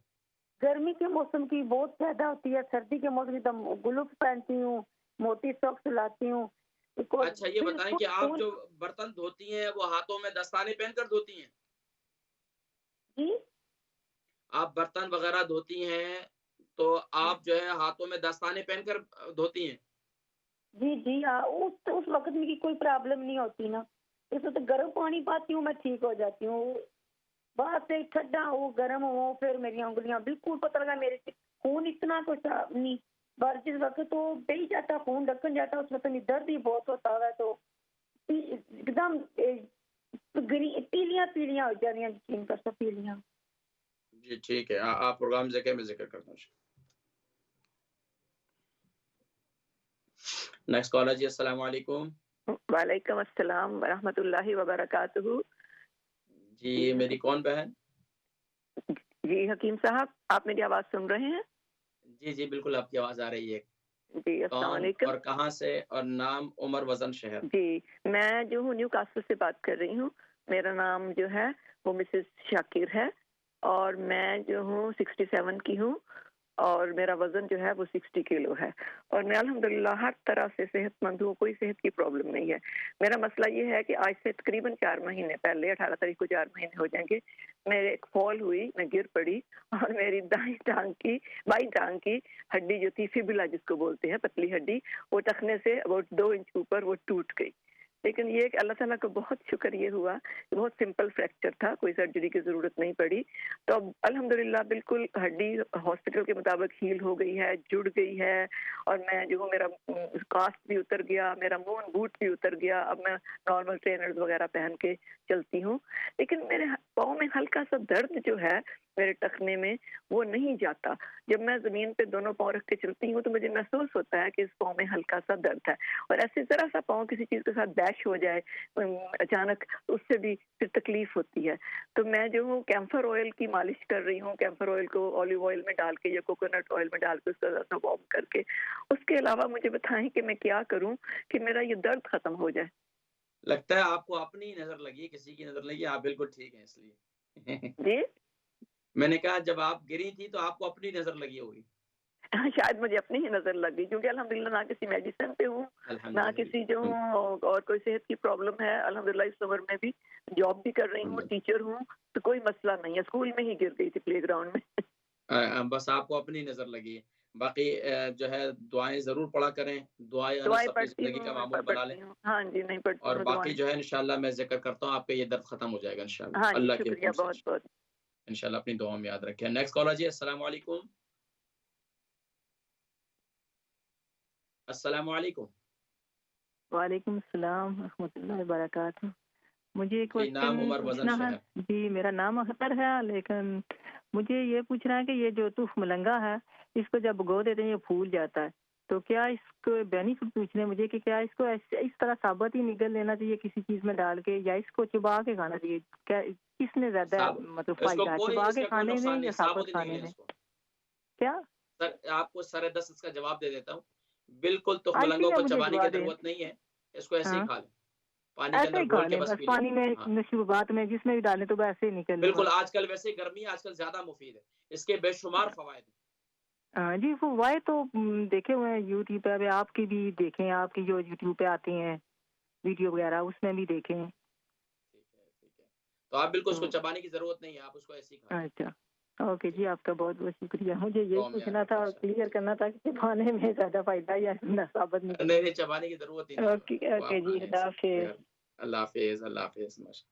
गर्मी के मौसम की बहुत ज्यादा होती है, सर्दी के मौसम की तो ग्लव्स पहनती हूँ, मोटी सॉक्स लाती हूँ। अच्छा ये बताएं कि आप जो बर्तन धोती हैं वो हाथों में दस्ताने पहनकर धोती हैं? जी आप बर्तन वगैरह धोती हैं तो आप जो है हाथों में दस्ताने पहनकर धोती हैं? जी जी हाँ, उस वक्त में की कोई प्रॉब्लम नहीं होती ना। इसमें तो गर्म पानी पाती हूँ, मैं ठीक हो जाती हूँ। बाहर से ठंडा हो गर्म हो, फिर मेरी उंगलियां बिल्कुल पता लगा मेरे से खून इतना कुछ नहीं। पर जिस वक्त तो बह जाता खून ढक्कन जाता, उस वक्त नहीं, दर्द ही बहुत होता है। तो एकदम पीलियां पीलियां हो जाती स्किन पर, सब पीलियां। जी ठीक है, आप प्रोग्राम जगह में जिक्र करता हूँ। नेक्स्ट कॉलर जी, अस्सलाम वालेकुम। वालेकुम अस्सलाम वरहमतुल्लाहि वबरकातुहू। जी मेरी कौन बहन? जी हकीम साहब, आप मेरी आवाज सुन रहे हैं? जी जी बिल्कुल आपकी आवाज आ रही है। जी अस्सलाम कौन वालेकुम। और कहाँ से और नाम, उम्र, वजन, शहर? जी मैं जो हूँ न्यू कासल से बात कर रही हूँ। मेरा नाम जो है वो मिसेस शाकिर है और मैं जो हूँ 67 की हूँ और मेरा वजन जो है वो 60 किलो है और मैं अल्हम्दुलिल्लाह हर तरह से सेहतमंद हूँ, कोई सेहत की प्रॉब्लम नहीं है। मेरा मसला ये है कि आज से तकरीबन 4 महीने पहले 18 तारीख को 4 महीने हो जाएंगे, मेरे एक फॉल हुई, मैं गिर पड़ी और मेरी बाई टांग की हड्डी जो थी फिबुला जिसको बोलते हैं, पतली हड्डी, वो टखने से अबाउट 2 इंच ऊपर वो टूट गई। लेकिन ये कि अल्लाह ताला का बहुत शुक्र ये हुआ कि बहुत सिंपल फ्रैक्चर था, कोई सर्जरी की ज़रूरत नहीं पड़ी। तो अब अल्हम्दुलिल्लाह बिल्कुल हड्डी हॉस्पिटल के मुताबिक हील हो गई है, जुड़ गई है और मैं जो हूँ मेरा कास्ट भी उतर गया, मेरा मून बूट भी उतर गया। अब मैं नॉर्मल ट्रेनर्स वगैरह पहन के चलती हूँ। लेकिन मेरे पाँव में हल्का सा दर्द जो है मेरे टखने में वो नहीं जाता। जब मैं ज़मीन पे दोनों पाँव रख के चलती हूँ तो मुझे महसूस होता है कि इस पाँव में हल्का सा दर्द है और ऐसे ज़रा सा पाँव किसी चीज़ के साथ डैश हो जाए अचानक, उससे भी फिर तकलीफ होती है। तो मैं जो हूँ कैम्फर ऑयल की मालिश कर रही हूँ, कैम्फर ऑयल को ऑलिव ऑयल में डाल के या कोकोनट ऑयल में डाल के उसका ज़रा सा वार्म करके। उसके अलावा मुझे बताएं कि मैं क्या करूँ कि मेरा ये दर्द खत्म हो जाए। लगता है आपको अपनी नजर लगी, किसी की नजर लगी, आप बिल्कुल ठीक हैं इसलिए। जी मैंने कहा जब आप गिरी थी तो आपको अपनी नजर लगी होगी। शायद मुझे अपनी ही नजर लग गई क्योंकि अल्हम्दुलिल्लाह ना किसी मेडिसिन पे हूँ, ना किसी जो और कोई सेहत की प्रॉब्लम है। अल्हम्दुलिल्लाह इस उम्र में भी जॉब भी कर रही हूँ, टीचर हूँ, तो कोई मसला नहीं है। स्कूल में ही गिर गई थी प्लेग्राउंड में। बस आपको अपनी नजर लगी है। बाकी जो है दुआएं जरूर पढ़ा करें, दुआएं दुआएं अनस अपनी पढ़ती जिंदगी का हूँ, मामूल बना लें पढ़ती हूँ। हाँ जी, नहीं पढ़ती और हूँ बाकी दुआएं। जो है इंशाल्लाह मैं जिक्र करता हूँ, आपका ये दर्द खत्म हो जाएगा इंशाल्लाह, हाँ जी, अल्लाह के शुक्रिया हुक्म से बहुत बहुत। इंशाल्लाह। अपनी दुआ में याद रखें। नेक्स्ट कॉलर जी, अस्सलाम वालेकुम। अस्सलाम वालेकुम। वालेकुम अस्सलाम रहमतुल्लाहि वबरकातुहू। मुझे एक जी नाम, क्वेश्चन उम्र, वजन, पूछना है। शहर? जी मेरा नाम अख्तर है, लेकिन मुझे ये पूछना है कि ये जो तूफ मलंगा है, इसको जब गो देते हैं ये फूल जाता है, तो क्या इसको बेनिफिट पूछने मुझे कि क्या इसको इस तरह साबुत ही निगल लेना चाहिए किसी चीज में डाल के, या इसको चुबा के खाना चाहिए? क्या किसने ज्यादा मतलब इसको फायदा है, कोई, चुबा के इसका कोई खाने में नुकसान या नहीं, साबुत साबुत ही खाने निकले में? इसको। क्या सर आपको सर दस इसका जवाब दे देता हूँ। बिल्कुल आंटी तुखमलंगों ने को मुझे चबाने की जवाब दे। जरूरत नहीं है, इसको ऐसे ही हाँ खा लें, पानी के ऐसे अंदर ही घोल खा के लें बस बस, पी लें। पानी में हाँ नशीबात में जिसमें भी डालें तो वो ऐसे ही निकल ले बिल्कुल, बस। आजकल वैसे गर्मी आजकल ज्यादा मुफीद है, इसके बेशुमार फवायद हैं। हाँ जी, वो वाई तो देखे हुए हैं यूट्यूब पे, अभी आपकी भी देखे हैं, आपकी जो यूट्यूब पे आती हैं वीडियो वगैरह उसमें भी देखे हैं। ठीक है ठीक है, तो आप बिल्कुल उसको तो चबाने की जरूरत नहीं है, आप उसको ऐसे ही खा लें। अच्छा, ओके जी जी, आपका बहुत बहुत शुक्रिया। मुझे यही दुआ में याद पूछना रखें था और इंशाल्लाह। क्लियर करना था कि खाने में ज्यादा फायदा या साबित निकले। नहीं नहीं, चबाने की जरूरत ही नहीं है, ओके वो ओके आप खा जी, लें अल्लाह ऐसे हाफिज। बगैर। अल्लाह हाफिज, अल्लाह हाफिज।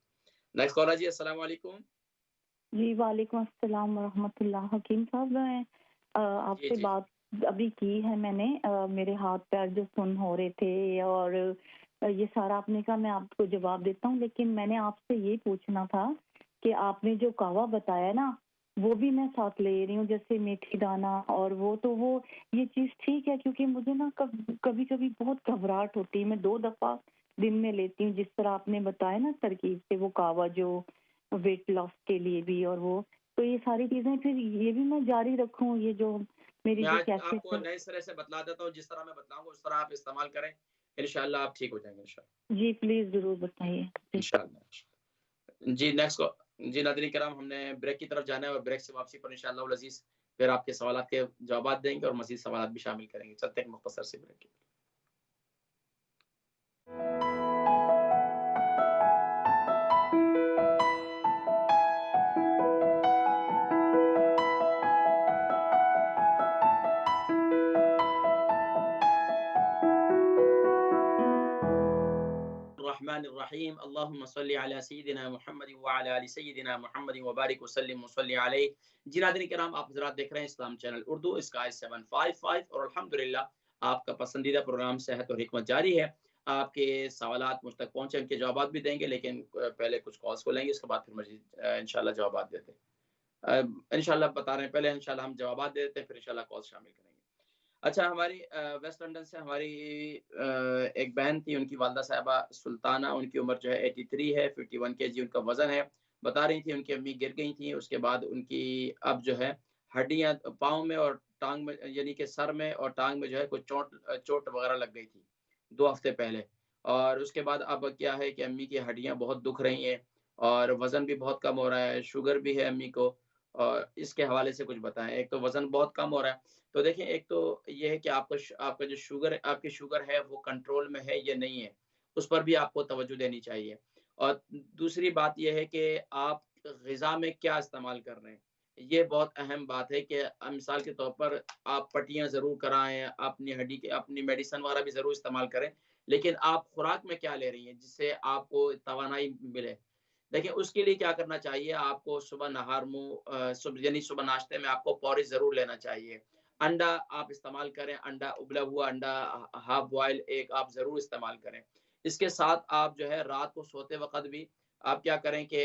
नेक्स्ट कॉलर जी, अस्सलाम वालेकुम। जी वालेकुम अस्सलाम वरहमतुल्लाह। हकीम साहब, मैं जी आपसे जी बात अभी की है मैंने। मेरे हाथ पैर जो सुन हो रहे थे और ये सारा आपने कहा, मैं आपको जवाब देता हूँ, लेकिन मैंने आपसे ये पूछना था कि आपने जो कावा बताया ना, वो भी मैं साथ ले रही हूँ, जैसे मेथी दाना और वो ये चीज ठीक है, क्योंकि मुझे ना कभी कभी बहुत घबराहट होती है। मैं 2 दफा दिन में लेती हूँ, जिस तरह आपने बताया ना तरकीब से, वो कावा जो वेट लॉस के लिए भी, और वो तो ये सारी चीजें फिर ये भी मैं जारी रखूं, ये जो मेरी मैं जो आज कैसेट आपको है। नए सिरे से बतला देता हूँ, जिस तरह मैं बतलाऊंगा उस तरह आप इस्तेमाल करें, इंशाल्लाह आप ठीक हो जाएंगे इंशाल्लाह। जी प्लीज जरूर बताइए जी। इंशाल्लाह जी नेक्स्ट जी नाज़रीन किराम, हमने ब्रेक की तरफ जाना है और ब्रेक से वापसी पर इंशाल्लाह अज़ीज़ फिर आपके सवालात के जवाब देंगे और मज़ीद सवालात भी शामिल करेंगे। चलते हैं एक मुख्तसर सी ब्रेक की। रहमानिर्रहीम, अल्लाहुम्मा सल्लि अला सय्यिदिना मुहम्मद व अला आलि सय्यिदिना मुहम्मद व बारिक वसल्लिम वसल्लि अलैहि। जी नाज़रीन किराम, आप हज़रात देख रहे हैं इस्लाम चैनल उर्दू स्काई 755 और अल्हम्दुलिल्लाह आपका पसंदीदा प्रोग्राम सेहत और हिकमत जारी है। आपके सवालात मुझ तक पहुँचे, उनके जवाब भी देंगे, लेकिन पहले कुछ कॉल्स को लेंगे, उसके बाद फिर मज़ीद इंशाल्लाह जवाब देते हैं। इंशाल्लाह बता रहे हैं, पहले इंशाल्लाह हम जवाब दे देते हैं, फिर इंशाल्लाह कॉल शामिल करेंगे। अच्छा, हमारी वेस्ट लंदन से हमारी एक बहन थी, उनकी वालदा साहिबा सुल्ताना, उनकी उम्र जो है 83 है, 51 केजी उनका वज़न है। बता रही थी उनकी अम्मी गिर गई थी, उसके बाद उनकी अब जो है हड्डियाँ पाँव में और टाँग में, यानी कि सर में और टाँग में जो है कुछ चोट वग़ैरह लग गई थी 2 हफ़्ते पहले। और उसके बाद अब क्या है कि अम्मी की हड्डियाँ बहुत दुख रही हैं और वज़न भी बहुत कम हो रहा है, शुगर भी है अम्मी को। और इसके हवाले से कुछ बताएँ। एक तो वज़न बहुत कम हो रहा है, तो देखिए एक तो ये है कि आपका जो आपकी शुगर है वो कंट्रोल में है या नहीं है, उस पर भी आपको तवज्जो देनी चाहिए। और दूसरी बात ये है कि आप ग़िज़ा में क्या इस्तेमाल कर रहे हैं, ये बहुत अहम बात है कि मिसाल के तौर पर आप पट्टियाँ ज़रूर कराएँ, अपनी हड्डी की अपनी मेडिसिन वग़ैरह भी ज़रूर इस्तेमाल करें, लेकिन आप खुराक में क्या ले रही हैं जिससे आपको तवानाई मिले। देखिए, उसके लिए क्या करना चाहिए, आपको सुबह नहार मुँह यानी सुबह नाश्ते में आपको पोरिज ज़रूर लेना चाहिए। अंडा आप इस्तेमाल करें, अंडा उबला हुआ अंडा हाफ़ बॉयल एग आप ज़रूर इस्तेमाल करें। इसके साथ आप जो है रात को सोते वक़्त भी आप क्या करें कि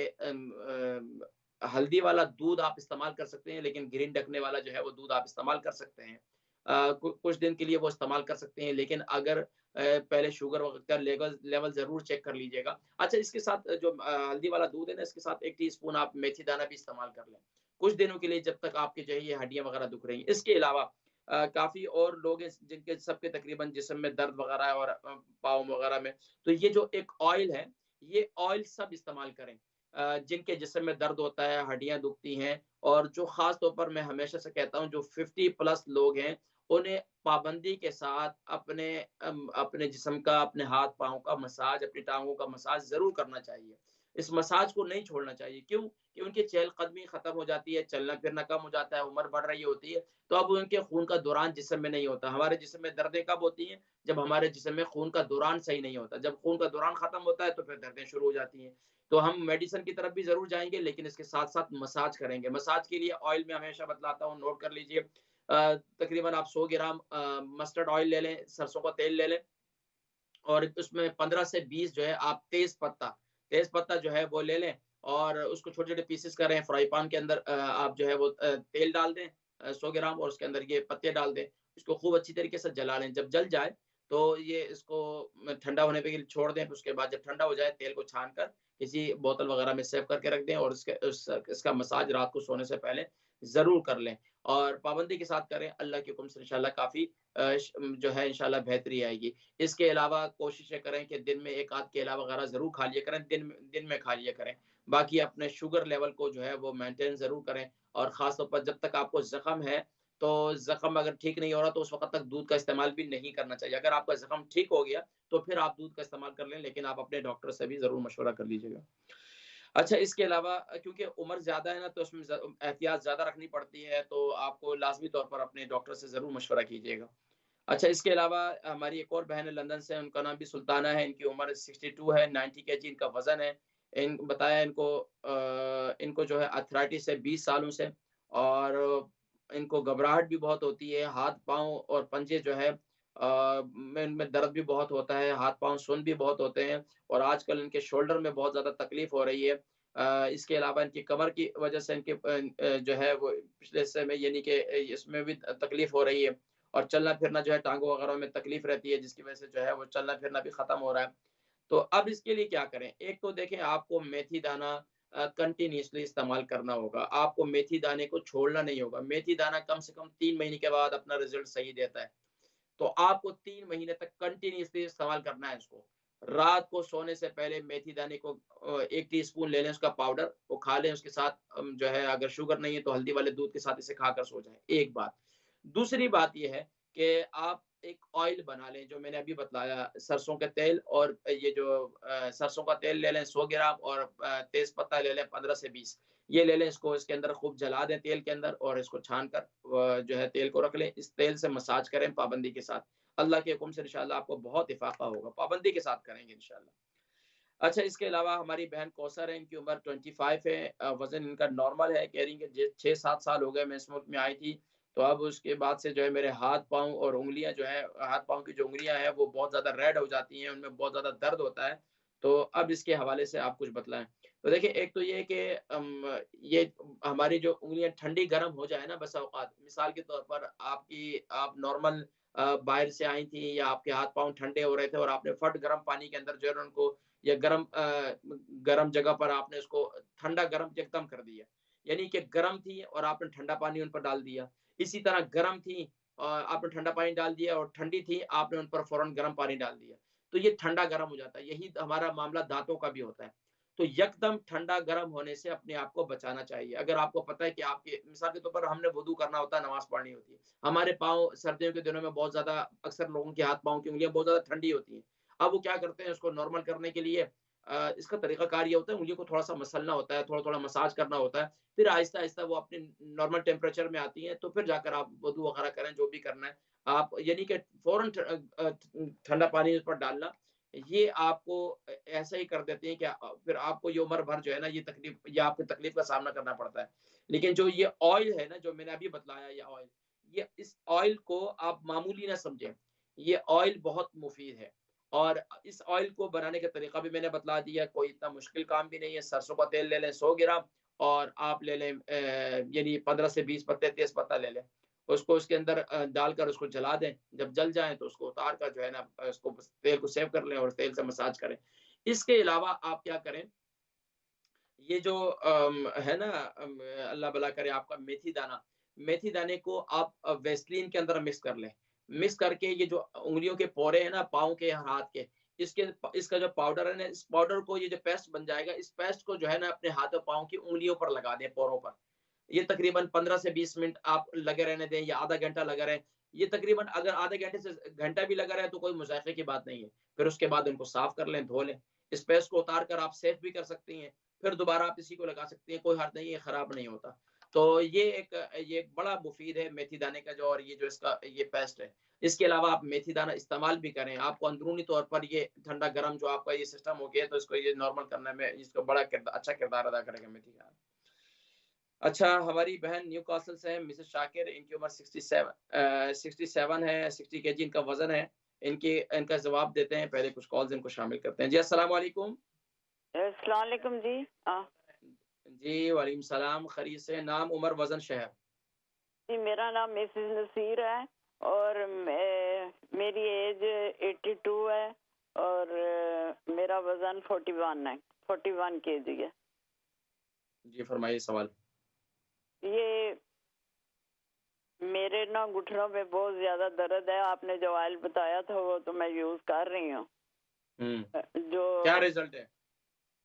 हल्दी वाला दूध आप इस्तेमाल कर सकते हैं, लेकिन ग्रीन ढकने वाला जो है वो दूध आप इस्तेमाल कर सकते हैं। कुछ दिन के लिए वो इस्तेमाल कर सकते हैं, लेकिन अगर पहले शुगर वग़ैरह का लेवल लेवल ज़रूर चेक कर लीजिएगा। अच्छा, इसके साथ जो हल्दी वाला दूध है ना, इसके साथ 1 टीस्पून आप मेथी दाना भी इस्तेमाल कर लें, कुछ दिनों के लिए, जब तक आपकी जो है ये हड्डियाँ वग़ैरह दुख रही हैं। इसके अलावा काफ़ी और लोग हैं जिनके सबके तकरीबन जिस्म में दर्द वग़ैरह है और पाँव वग़ैरह में, तो ये जो एक ऑयल है, ये ऑयल सब इस्तेमाल करें। जिनके जिस्म में दर्द होता है, हड्डियाँ दुखती हैं और जो ख़ास तौर पर मैं हमेशा से कहता हूँ, जो 50 प्लस लोग हैं, उन्हें पाबंदी के साथ अपने जिस्म का, अपने हाथ-पाँव का मसाज, अपनी टाँगों का मसाज ज़रूर करना चाहिए। इस मसाज को नहीं छोड़ना चाहिए। क्यों? कि उनकी चहलकदमी ख़त्म हो जाती है, चलना-फिरना कम हो जाता है, उम्र बढ़ रही होती है, तो अब उनके खून का दौरान जिस्म में नहीं होता। हमारे जिस्म में दर्दें कब होती हैं? जब हमारे जिस्म में खून का दौरान सही नहीं होता। जब खून का दौरान ख़त्म होता है, तो फिर दर्दें शुरू हो जाती हैं। तो हम मेडिसिन की तरफ भी ज़रूर जाएँगे, लेकिन इसके साथ-साथ मसाज करेंगे। मसाज के लिए ऑयल मैं हमेशा बतलाता हूँ, नोट कर लीजिए। तकरीबन आप 100 ग्राम मस्टर्ड ऑयल ले लें, सरसों का तेल ले लें और उसमें 15 से 20 जो है आप तेज पत्ता जो है वो ले लें और उसको छोटे-छोटे पीसेस करें। फ्राई पैन के अंदर आप जो है वो तेल डाल दें 100 ग्राम और उसके अंदर ये पत्ते डाल दें। इसको खूब अच्छी तरीके से जला लें। जब जल जाए तो ये इसको ठंडा होने के लिए छोड़ दें। फिर उसके बाद जब ठंडा हो जाए, तेल को छान कर किसी बोतल वगैरह में सेव करके रख दें और इसका मसाज रात को सोने से पहले ज़रूर कर लें और पाबंदी के साथ करें। अल्लाह के हुक्म से इंशाल्लाह काफ़ी जो है इंशाल्लाह बेहतरी आएगी। इसके अलावा कोशिशें करें कि दिन में 1 आध केला वगैरह ज़रूर खा लिया करें, दिन में खा लिया करें। बाकी अपने शुगर लेवल को जो है वो मेंटेन ज़रूर करें और ख़ास तौर पर जब तक आपको ज़ख्म है, तो ज़ख्म अगर ठीक नहीं हो रहा, तो उस वक़्त तक दूध का इस्तेमाल भी नहीं करना चाहिए। अगर आपका ज़ख्म ठीक हो गया, तो फिर आप दूध का इस्तेमाल कर लें, लेकिन आप अपने डॉक्टर से भी ज़रूर मशवरा कर लीजिएगा। अच्छा, इसके अलावा क्योंकि उम्र ज़्यादा है ना, तो उसमें एहतियात ज़्यादा रखनी पड़ती है, तो आपको लाज़मी तौर पर अपने डॉक्टर से ज़रूर मशवरा कीजिएगा। अच्छा, इसके अलावा हमारी एक और बहन है लंदन से, उनका नाम भी सुल्ताना है, इनकी उम्र 62 है, 90 केजी इनका वज़न है। बताया इनको जो है आर्थराइटिस है 20 सालों से और इनको घबराहट भी बहुत होती है, हाथ-पाँव और पंजे जो है में इनमें दर्द भी बहुत होता है, हाथ-पाँव सुन्न भी बहुत होते हैं और आजकल इनके शोल्डर में बहुत ज़्यादा तकलीफ़ हो रही है। इसके अलावा इनकी कमर की वजह से जो है वो पिछले हिस्से में, यानी कि इसमें भी तकलीफ़ हो रही है और चलना-फिरना जो है टाँगों वगैरह में तकलीफ़ रहती है, जिसकी वजह से जो है वो चलना-फिरना भी ख़त्म हो रहा है। तो अब इसके लिए क्या करें? एक तो देखें, आपको मेथी दाना कंटिन्यूसली इस्तेमाल करना होगा। आपको मेथी दाने को छोड़ना नहीं होगा। मेथी दाना कम से कम 3 महीने के बाद अपना रिजल्ट सही देता है। तो आपको 3 महीने तक कंटिन्यूसली इस्तेमाल करना है इसको। रात को सोने से पहले मेथी दाने को 1 टीस्पून ले लें उसका पाउडर, वो खा लें, उसके साथ जो है अगर शुगर नहीं है तो हल्दी वाले दूध के साथ इसे खाकर सो जाएँ, एक बात। दूसरी बात ये है कि आप एक ऑयल बना लें, जो मैंने अभी बतलाया, सरसों का तेल और ये जो सरसों का तेल ले लें 100 ग्राम और तेज पत्ता ले लें 15 से 20, ये ले लें, इसको इसके अंदर खूब जला दें तेल के अंदर और इसको छान कर जो है तेल को रख लें। इस तेल से मसाज करें पाबंदी के साथ। अल्लाह के हुक्म से इंशाअल्लाह आपको बहुत इफ़ाक़ा होगा, पाबंदी के साथ करेंगे इंशाअल्लाह। अच्छा, इसके अलावा हमारी बहन कौसर है, इनकी उम्र 25 है, वज़न इनका नॉर्मल है, कह रही हैं कि 6-7 साल हो गए मैं इस मुल्क में आई थी, तो अब उसके बाद से जो है मेरे हाथ-पाँव और उँगलियाँ जो हैं, हाथ-पाँव की जो उँगलियाँ हैं वो बहुत ज़्यादा रेड हो जाती हैं, उनमें बहुत ज़्यादा दर्द होता है। तो अब इसके हवाले से आप कुछ बतलाएँ। तो देखिए, एक तो ये है कि ये हमारी जो उँगलियाँ ठंडी-गर्म हो जाए ना बसा औक़ात, मिसाल के तौर पर आप नॉर्मल बाहर से आई थी या आपके हाथ-पाँव ठंडे हो रहे थे और आपने फट गर्म पानी के अंदर जो है ना उनको, या गरम जगह पर आपने उसको ठंडा गरम एकदम कर दिया। यानी कि गरम थी और आपने ठंडा पानी उन पर डाल दिया। इसी तरह गरम थी, आपने ठंडा पानी डाल दिया, और ठंडी थी, आपने उन पर फ़ौरन गरम पानी डाल दिया। तो ये ठंडा गरम हो जाता है। यही हमारा मामला दाँतों का भी होता है। तो यकदम ठंडा गरम होने से अपने आप को बचाना चाहिए। अगर आपको पता है कि आपके मिसाल के तौर पर हमने वुज़ू करना होता है, नमाज़ पढ़नी होती है। हमारे पाँव सर्दियों के दिनों में बहुत ज़्यादा, अक्सर लोगों के हाथ-पाँव की उँगलियाँ बहुत ज़्यादा ठंडी होती हैं। अब वो क्या करते हैं, उसको नॉर्मल करने के लिए इसका तरीक़ाकार ये होता है, उँगलियों को थोड़ा-सा मसलना होता है, थोड़ा-थोड़ा मसाज करना होता है। फिर आहिस्ता-आहिस्ता वो अपने नॉर्मल टेम्परेचर में आती हैं, तो फिर जाकर आप वुज़ू वग़ैरह करें, जो भी करना है। आप यानी कि फ़ौरन ठंडा पानी उस पर डालना, ये आपको ऐसा ही कर देती हैं कि फिर आपको ये उम्र भर जो है ना ये आपको तकलीफ़ का सामना करना पड़ता है। लेकिन जो ये ऑयल है ना, जो मैंने अभी बतलाया ये ऑयल, ये इस ऑयल को आप मामूली ना समझें। ये ऑयल बहुत मुफ़ीद है, और इस ऑयल को बनाने का तरीका भी मैंने बतला दिया, कोई इतना मुश्किल काम भी नहीं है। सरसों का तेल ले लें 100 ग्राम, और आप ले लें यानी 15 से 20 पत्ते तेज पत्ता ले लें। उसको उसके अंदर डालकर उसको जला दें। जब जल जाए तो उसको उतार कर जो है ना उसको तेल को सेव कर लें और तेल से मसाज करें। इसके अलावा आप क्या करें, ये जो है ना, अल्लाह भला करे आपका मेथी दाने को आप वेस्लिन के अंदर मिक्स कर लें। मिक्स करके ये जो उँगलियों के पोरे हैं ना, पाँव के, हाथ के, इसका जो पाउडर है ना, इस पाउडर को, ये जो पेस्ट बन जाएगा, इस पेस्ट को जो है ना अपने हाथों-पाँव की उँगलियों पर लगा दें, पोरों पर। ये तकरीबन 15 से 20 मिनट आप लगे रहने दें, या आधा घंटा लगा रहे। ये तकरीबन अगर आधे घंटे से घंटा भी लगा रहे तो कोई मुज़ायक़े की बात नहीं है। फिर उसके बाद उनको साफ़ कर लें, धो लें। इस पेस्ट को उतार कर आप सेफ भी कर सकती हैं। फिर दोबारा आप इसी को लगा सकती हैं, कोई हर्ज नहीं है, खराब नहीं होता। तो ये एक बड़ा मुफ़ीद है मेथी दाने का जो, और ये जो इसका ये पेस्ट है। इसके अलावा आप मेथी दाना इस्तेमाल भी करें, आपको अंदरूनी तौर पर ये ठंडा-गरम जो आपका ये सिस्टम हो गया है, तो इसको ये नॉर्मल करने में इसको बड़ा अच्छा किरदार अदा करेगा मेथी दाना। अच्छा, हमारी बहन न्यूकासल से हैं, मिसेस शाकिर, इनकी उम्र 67 है, 60 केजी इनका वज़न है। इनका जवाब देते हैं, पहले कुछ कॉल्स इनको शामिल करते हैं। जी, अस्सलाम वालेकुम। अस्सलाम वालेकुम जी। जी, वालेकुम सलाम, खैरियत से? नाम, उम्र, वज़न, शहर? जी, मेरा नाम मिसेस नसीर है और मेरी एज 82 है और मेरा वज़न 41 है, 41 केजी है। जी, फरमाइए सवाल। ये मेरे ना घुटनों में बहुत ज्यादा दर्द है। आपने जो ऑयल बताया था वो तो मैं यूज कर रही हूँ। जो क्या रिजल्ट है?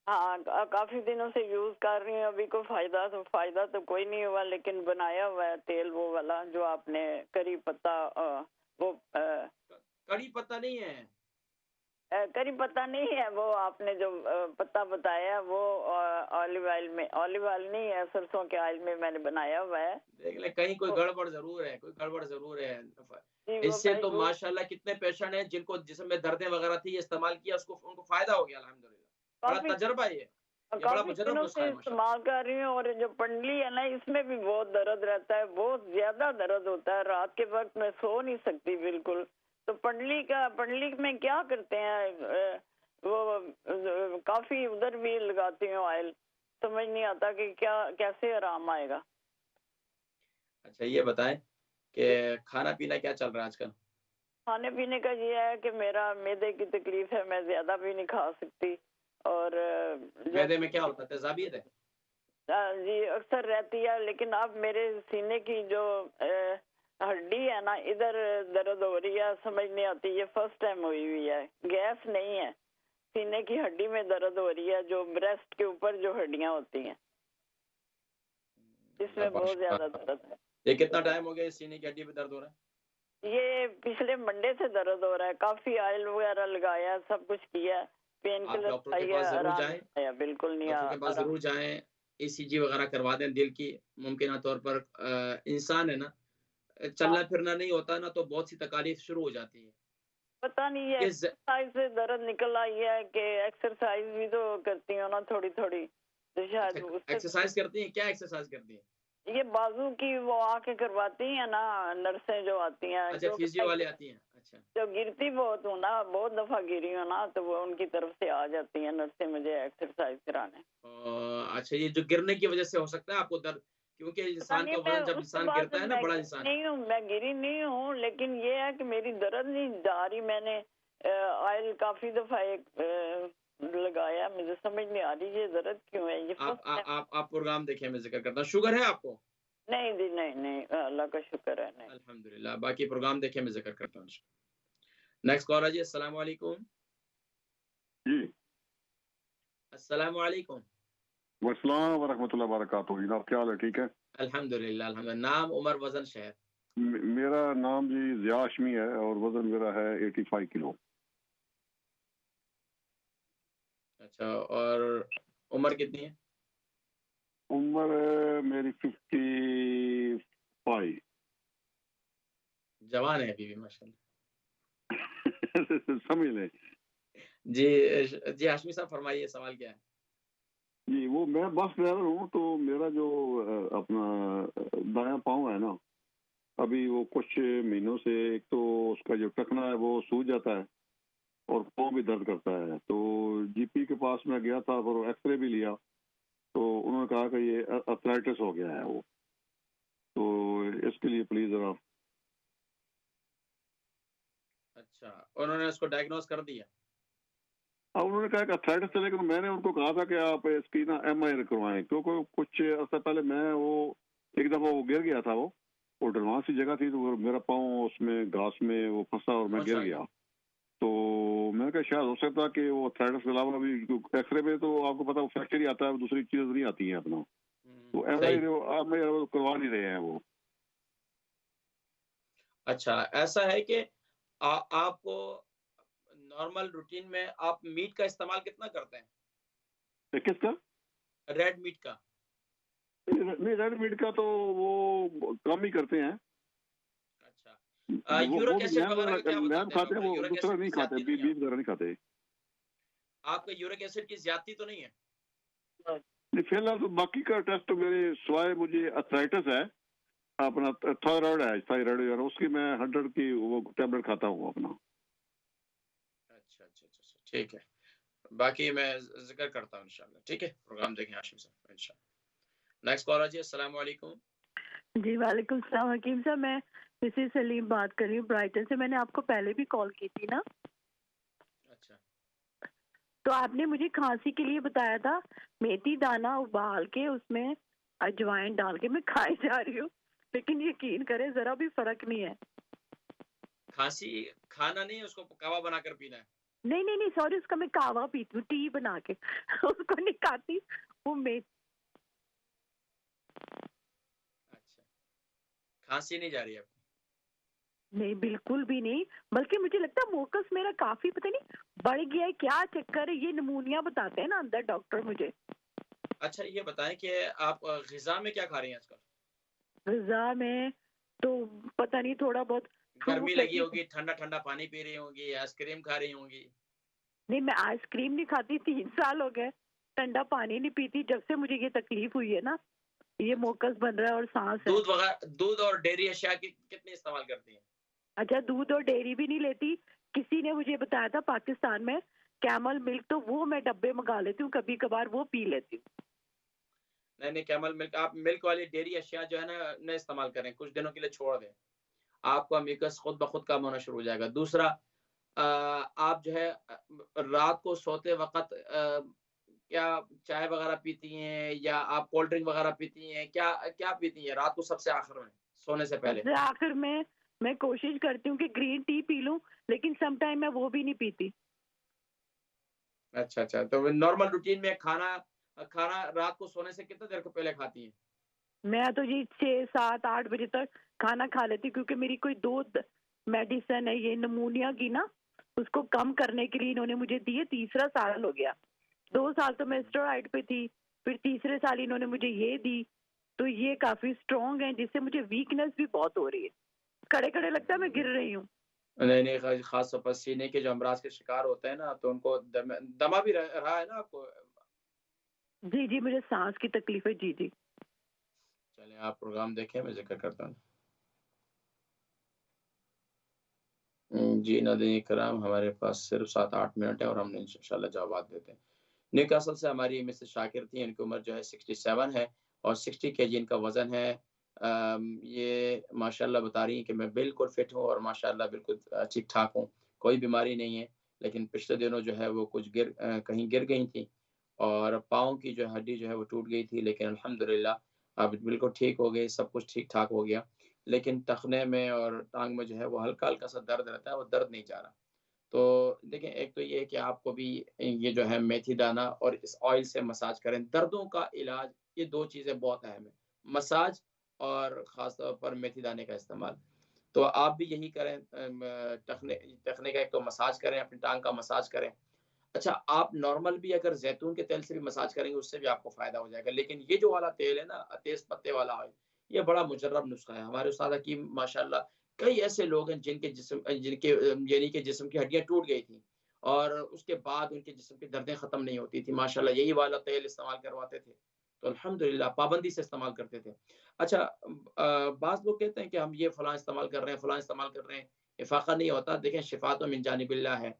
हाँ, काफी दिनों से यूज कर रही हूँ। अभी कोई फायदा तो कोई नहीं हुआ, लेकिन बनाया हुआ है तेल वो वाला जो आपने करी पत्ता कड़ी पत्ता नहीं है, करी पत्ता नहीं है, वो आपने जो पत्ता बताया वो ऑलिव ऑयल नहीं है, सरसों के ऑयल में मैंने बनाया हुआ है। देख ले, कहीं कोई गड़बड़ जरूर है, कोई गड़बड़ जरूर है। जी, इससे तो माशाल्लाह कितने पेशेंट हैं जिनको जिस्म में दर्दें वगैरह थी, इस्तेमाल किया, उनको फायदा हो गया अल्हम्दुलिल्लाह। बड़ा तजर्बा ये बड़ा काफी मुजर्रब दिनों नुस्खा से है माशाल्लाह। इस्तेमाल कर रही हूँ। और जो पंडली है ना, इसमें भी बहुत दर्द रहता है, बहुत ज्यादा दर्द होता है। रात के वक्त मैं सो नहीं सकती बिल्कुल। तो पंडली में क्या करते हैं, वो काफी उधर भी लगाती हूँ ऑयल। समझ नहीं आता कि कैसे आराम आएगा। अच्छा, ये बताएं कि खाना पीना क्या चल रहा है आजकल? खाने पीने का ये है कि मेरा मैदे की तकलीफ है, मैं ज्यादा भी नहीं खा सकती और मैदे में क्या होता है, तेजाबियत है? जी अक्सर रहती है, लेकिन अब मेरे सीने की जो हड्डी है ना, इधर दर्द हो रही है, समझ नहीं आती, ये फर्स्ट टाइम हुई है। गैस नहीं है, सीने की हड्डी में दर्द हो रही है, जो ब्रेस्ट के ऊपर जो हड्डियां होती हैं इसमें बहुत ज्यादा दर्द है। ये कितना टाइम हो गया सीने की हड्डी पे दर्द हो रहा है? ये पिछले मंडे से दर्द हो रहा है, काफी ऑयल वगैरह लगाया, सब कुछ किया, पेन आप किलर डॉक्टर के खाई, पास जरूर आराम जाएं, नहीं आया, बिल्कुल नहीं डॉक्टर के पास आराम। जरूर जाएं, ईसीजी वगैरह करवा दें दिल की। मुमकिन तौर पर इंसान है ना, चलना फिरना नहीं होता ना, तो बहुत सी तकलीफ शुरू हो जाती है। पता नहीं है एक्सरसाइज से दर्द निकल आई है कि एक्सरसाइज भी तो करती हो ना थोड़ी थोड़ी, तो शायद एक्सरसाइज करती हैं? क्या एक्सरसाइज करती हैं? ये बाजू की वो आके करवाती हैं ना नर्सें जो आती हैं। अच्छा, फिजियो वाले आती हैं। अच्छा, जो गिरती बहुत हूँ ना, बहुत दफा गिरी हूँ ना, तो वो उनकी तरफ से आ जाती हैं नर्सें मुझे एक्सरसाइज कराने। अच्छा, ये जो गिरने की वजह से हो सकता है आपको दर्द, क्योंकि इंसान का वजन जब इंसान गिरता है ना, बड़ा इंसान नहीं हूँ, मैं गिरी नहीं हूँ, लेकिन ये है कि मेरी दर्द नहीं जा रही। मैंने ऑयल काफी दफा एक लगाया, मुझे समझ नहीं आ रही ये दर्द क्यों है। ये आप प्रोग्राम देखें, मैं जिक्र करता हूँ। शुगर है आपको? नहीं जी, नहीं, अल्लाह का शुक्र है, नहीं। अल्हम्दुलिल्लाह, बाकी प्रोग्राम देखें, मैं जिक्र करता हूँ। नेक्स्ट कॉल है जी। अस्सलाम वालेकुम जी। अस्सलाम वालेकुम। वस्सलाम व रहमतुल्लाहि व बरकातुहू। जनाब क्या हाल है? ठीक है, अल्हम्दुलिल्लाह अल्हम्दुलिल्लाह। नाम, उम्र, वजन, शहर? मेरा नाम जी ज़िया हाशमी है और वजन मेरा है 85 किलो। अच्छा, और उम्र कितनी है? उम्र मेरी 55। जवान है अभी भी माशाल्लाह। समझ लें जी जी, हाशमी साहब फरमाइए, सवाल क्या है? जी। वो मैं बस ड्राइवर हूँ, तो मेरा जो अपना दायां पाँव है ना, अभी वो कुछ महीनों से एक तो उसका जो टखना है वो सूज जाता है और पाँव भी दर्द करता है। तो जीपी के पास मैं गया था, और एक्सरे भी लिया, तो उन्होंने कहा कि ये अर्थराइटिस हो गया है वो, तो इसके लिए प्लीज जरा। अच्छा, उन्होंने उसको डायग्नोज कर दिया? अब उन्होंने कहा कि अर्थराइटिस है, लेकिन मैंने उनको कहा था कि आप इसकी ना MRI करवाएं, क्योंकि कुछ अर्सा पहले मैं वो एक दफा वो गिर गया था, वो डलवान सी जगह थी, तो मेरा पाँव उसमें घास में वो फंसा और मैं गिर गया। तो मैंने कहा शायद हो सकता है कि वो अर्थराइटिस के अलावा भी, एक्सरे में तो आपको पता है फ्रैक्चर ही आता है, दूसरी चीज नहीं आती है अपना। तो MRI करवा नहीं रहे हैं वो। अच्छा, ऐसा है कि आपको नॉर्मल रूटीन में आप मीट का इस्तेमाल कितना करते हैं? किसका? रेड मीट का? नहीं, रेड मीट का तो वो कम ही करते हैं। अच्छा, यूरिक एसिड वगैरह का क्या लैब खाते हैं, वो दूसरा नहीं खाते, बीफ वगैरह नहीं खाते। आपका यूरिक एसिड की ज्यादती तो नहीं है? नहीं, फिलहाल तो बाकी का टेस्ट तो मेरे सिवाय मुझे अर्थराइटिस है, अपना थायराइड है, थायराइड उसकी मैं 100 की वो टेबलेट खाता हूँ अपना। अच्छा, ठीक है, बाकी मैं जिक्र करता हूँ इंशाल्लाह। ठीक है, प्रोग्राम देखें हाशिम साहब इंशाल्लाह। नेक्स्ट कॉलर जी। अस्सलाम वालेकुम। जी वालेकुम सलाम हकीम साहब, मैं मिसेस सलीम बात कर रही हूँ ब्राइटन से। मैंने आपको पहले भी कॉल की थी ना। अच्छा, तो आपने मुझे खांसी के लिए बताया था मेथी दाना उबाल के उसमें अजवाइन डाल के मैं खाई जा रही हूँ, लेकिन यकीन करें जरा भी फर्क नहीं है। खांसी खाना नहीं, उसको कावा बनाकर पीना है। नहीं सॉरी, उसका मैं कावा पीती हूँ, टी बना के उसको नहीं खाती वो अच्छा, खांसी नहीं जा रही आपकी? नहीं बिल्कुल भी नहीं, बल्कि मुझे लगता है मोकस मेरा काफी पता नहीं बढ़ गया है, क्या चक्कर है, ये निमोनिया बताते हैं ना अंदर डॉक्टर मुझे। अच्छा, ये बताएं कि आप गर्जा में क्या खा रही हैं आजकल? गर्जा में तो पता नहीं, थोड़ा बहुत गर्मी लगी होगी, ठंडा ठंडा पानी पी रही होंगी, आइसक्रीम खा रही होंगी। नहीं, मैं आइसक्रीम नहीं खाती, 3 साल हो गए, ठंडा पानी नहीं पीती जब से मुझे ये तकलीफ हुई है ना, ये मोकस बन रहा है और सांस है। दूध और डेयरी अशिया की कितनी इस्तेमाल करती हैं? अच्छा, दूध और डेयरी भी नहीं लेती। किसी ने मुझे बताया था पाकिस्तान में कैमल मिल्क, तो वो मैं डब्बे मंगा लेती हूँ, कभी कभार वो पी लेती हूँ। नहीं, कैमल मिल्क, आप मिल्क वाली डेयरी अशिया जो है ना न इस्तेमाल करें, कुछ दिनों के लिए छोड़ दें, आपका म्यूकस खुद ब खुद कम होना शुरू हो जाएगा। दूसरा, आप जो है रात को सोते वक़्त क्या चाय वग़ैरह पीती हैं या आप कोल्ड ड्रिंक वग़ैरह पीती हैं? क्या क्या पीती हैं रात को सबसे आखिर में, सोने से पहले? सबसे आखिर में मैं कोशिश करती हूँ कि ग्रीन टी पी लूँ, लेकिन सम टाइम मैं वो भी नहीं पीती। अच्छा, अच्छा। तो नॉर्मल रूटीन में खाना खाना रात को सोने से कितनी देर को पहले खाती हैं? मैं तो जी 6, 7, 8 बजे तक खाना खा लेती हूँ, क्योंकि मेरी कोई 2 मेडिसिन है ये निमोनिया की ना, उसको कम करने के लिए इन्होंने मुझे दी है। तीसरा साल हो गया, 2 साल तो मैं स्टेरॉइड पे थी, फिर तीसरे साल इन्होंने मुझे ये दी। तो ये काफी स्ट्रॉन्ग है, जिससे मुझे वीकनेस भी बहुत हो रही है, खड़े खड़े लगता है मैं गिर रही हूँ। नहीं, नहीं, ख़ास तौर पर सीने के जो अमराज के शिकार होते हैं ना, तो उनको दमा भी रहा है ना आपको? जी जी, मुझे सांस की तकलीफ है। जी जी। चलें आप प्रोग्राम देखें, मैं ज़िक्र करता हूँ। जी, नाज़रीन किराम, हमारे पास सिर्फ 7-8 मिनट है और हम इंशाअल्लाह जवाब देते हैं। न्यूकासल से हमारी मिसेस शाकिर थी, इनकी उम्र जो है 67 है और 60 केजी इनका वज़न है। ये माशाअल्लाह बता रही हैं कि मैं बिल्कुल फिट हूँ और माशाअल्लाह बिल्कुल ठीक-ठाक हूँ, कोई बीमारी नहीं है। लेकिन पिछले दिनों जो है वो कुछ कहीं गिर गई थीं और पाँव की जो हड्डी जो है वो टूट गई थी, लेकिन अल्हम्दुलिल्लाह अब बिल्कुल ठीक हो गई, सब कुछ ठीक-ठाक हो गया। लेकिन टखने में और टाँग में जो है वो हल्का-हल्का सा दर्द रहता है, वो दर्द नहीं जा रहा। तो देखिए, एक तो ये है कि आपको भी ये जो है मेथी दाना और इस ऑयल से मसाज करें। दर्दों का इलाज, ये 2 चीज़ें बहुत अहम है, मसाज और ख़ास तौर पर मेथी दाने का इस्तेमाल। तो आप भी यही करें, टखने टखने का एक तो मसाज करें, अपनी टाँग का मसाज करें। अच्छा, आप नॉर्मल भी अगर ज़ैतून के तेल से भी मसाज करेंगे, उससे भी आपको फ़ायदा हो जाएगा। लेकिन ये जो वाला तेल है ना, तेज़ पत्ते वाला ऑयल, ये बड़ा मुजर्रब नुस्ख़ा है। हमारे उस्ताद हकीम माशाअल्लाह, कई ऐसे लोग हैं जिनके यानी कि जिस्म की हड्डियाँ टूट गई थी और उसके बाद उनके जिस्म की दर्दें ख़त्म नहीं होती थी। माशाअल्लाह यही वाला तेल इस्तेमाल करवाते थे। तो अल्हम्दुलिल्लाह पाबंदी से इस्तेमाल करते थे। अच्छा, बाज़ लोग कहते हैं कि हम ये फ़लाँ इस्तेमाल कर रहे हैं, फ़लाँ इस्तेमाल कर रहे हैं, इफ़ाक़ा नहीं होता। देखें, शिफ़ा तो मिन जानिबिल्लाह है।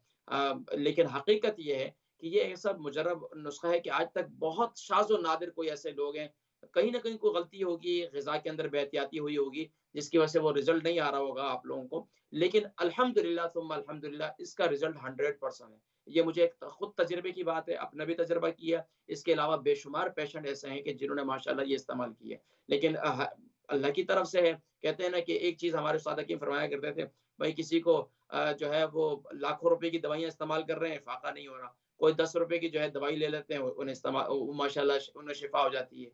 लेकिन हकीकत ये है कि ये ऐसा मुजर्रब नुस्खा है कि आज तक बहुत शाज़ व नादिर कोई ऐसे लोग हैं, कहीं न कहीं कोई गलती होगी, ग़िज़ा के अंदर बेहतियाती हुई होगी, जिसकी वजह से वो रिज़ल्ट नहीं आ रहा होगा आप लोगों को। लेकिन अल्हम्दुलिल्लाह सुम्मा अल्हम्दुलिल्लाह, इसका रिज़ल्ट 100% है। ये मुझे एक खुद तजुर्बे की बात है, अपना भी तजुर्बा किया। इसके अलावा बेशुमार पेशेंट ऐसे हैं कि जिन्होंने माशाअल्लाह ये इस्तेमाल किया है। लेकिन अल्लाह की तरफ से है। कहते हैं ना कि एक चीज़ हमारे उस्ताद हकीम फरमाया करते थे, भई किसी को जो है वो लाखों रुपए की दवाइयाँ इस्तेमाल कर रहे हैं, फ़ाक़ा नहीं हो रहा। कोई 10 रुपए की जो है दवाई ले लेते हैं, उन्हें माशाअल्लाह उन्हें शिफ़ा हो जाती है।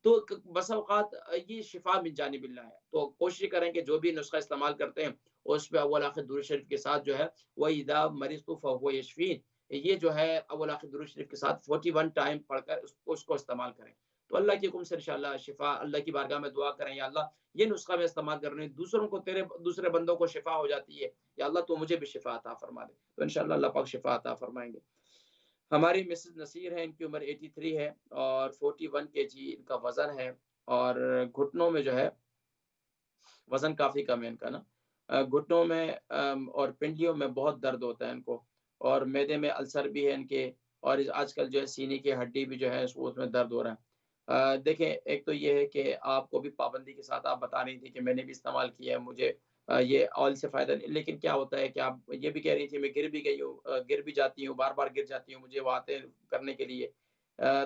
तो बसा औक़ात ये शिफ़ा मिन जानिबिल्लाह है। तो कोशिश करें कि जो भी नुस्ख़ा इस्तेमाल करते हैं, उस पे अव्वल आखिर दुरूद शरीफ़ के साथ जो है, व इज़ा मरिज़्तु फ़हुव यशफ़ीन, ये जो है अव्वल आखिर दुरूद शरीफ़ के साथ 41 टाइम पढ़कर उसको इस्तेमाल करें। तो अल्लाह के हुक्म से इंशाअल्लाह शिफ़ा, अल्लाह की बारगाह में दुआ करें, या अल्लाह ये नुस्ख़ा मैं इस्तेमाल कर रही हूँ, दूसरों को दूसरे बंदों को शिफ़ा हो जाती है, या अल्लाह तू मुझे भी शिफ़ा अता फ़रमा दे। तो इंशाअल्लाह अल्लाह पाक शिफ़ा अता फ़रमाएँगे। हमारी मिसेस नसीर है, इनकी उम्र 83 है और 41 केजी इनका वज़न है और घुटनों में जो है वज़न काफ़ी कम है इनका ना। घुटनों में और पिंडलियों में बहुत दर्द होता है इनको और मैदे में अल्सर भी है इनके और आजकल जो है सीने की हड्डी भी जो है उसमें दर्द हो रहा है। देखें, एक तो ये है कि आपको भी पाबंदी के साथ आप बता रही थी कि मैंने भी इस्तेमाल किया है, मुझे ये ऑयल से फ़ायदा नहीं, लेकिन क्या होता है कि आप ये भी कह रही थी मैं गिर भी गई हूँ, गिर भी जाती हूँ, बार-बार गिर जाती हूँ, मुझे वो आते हैं करने के लिए।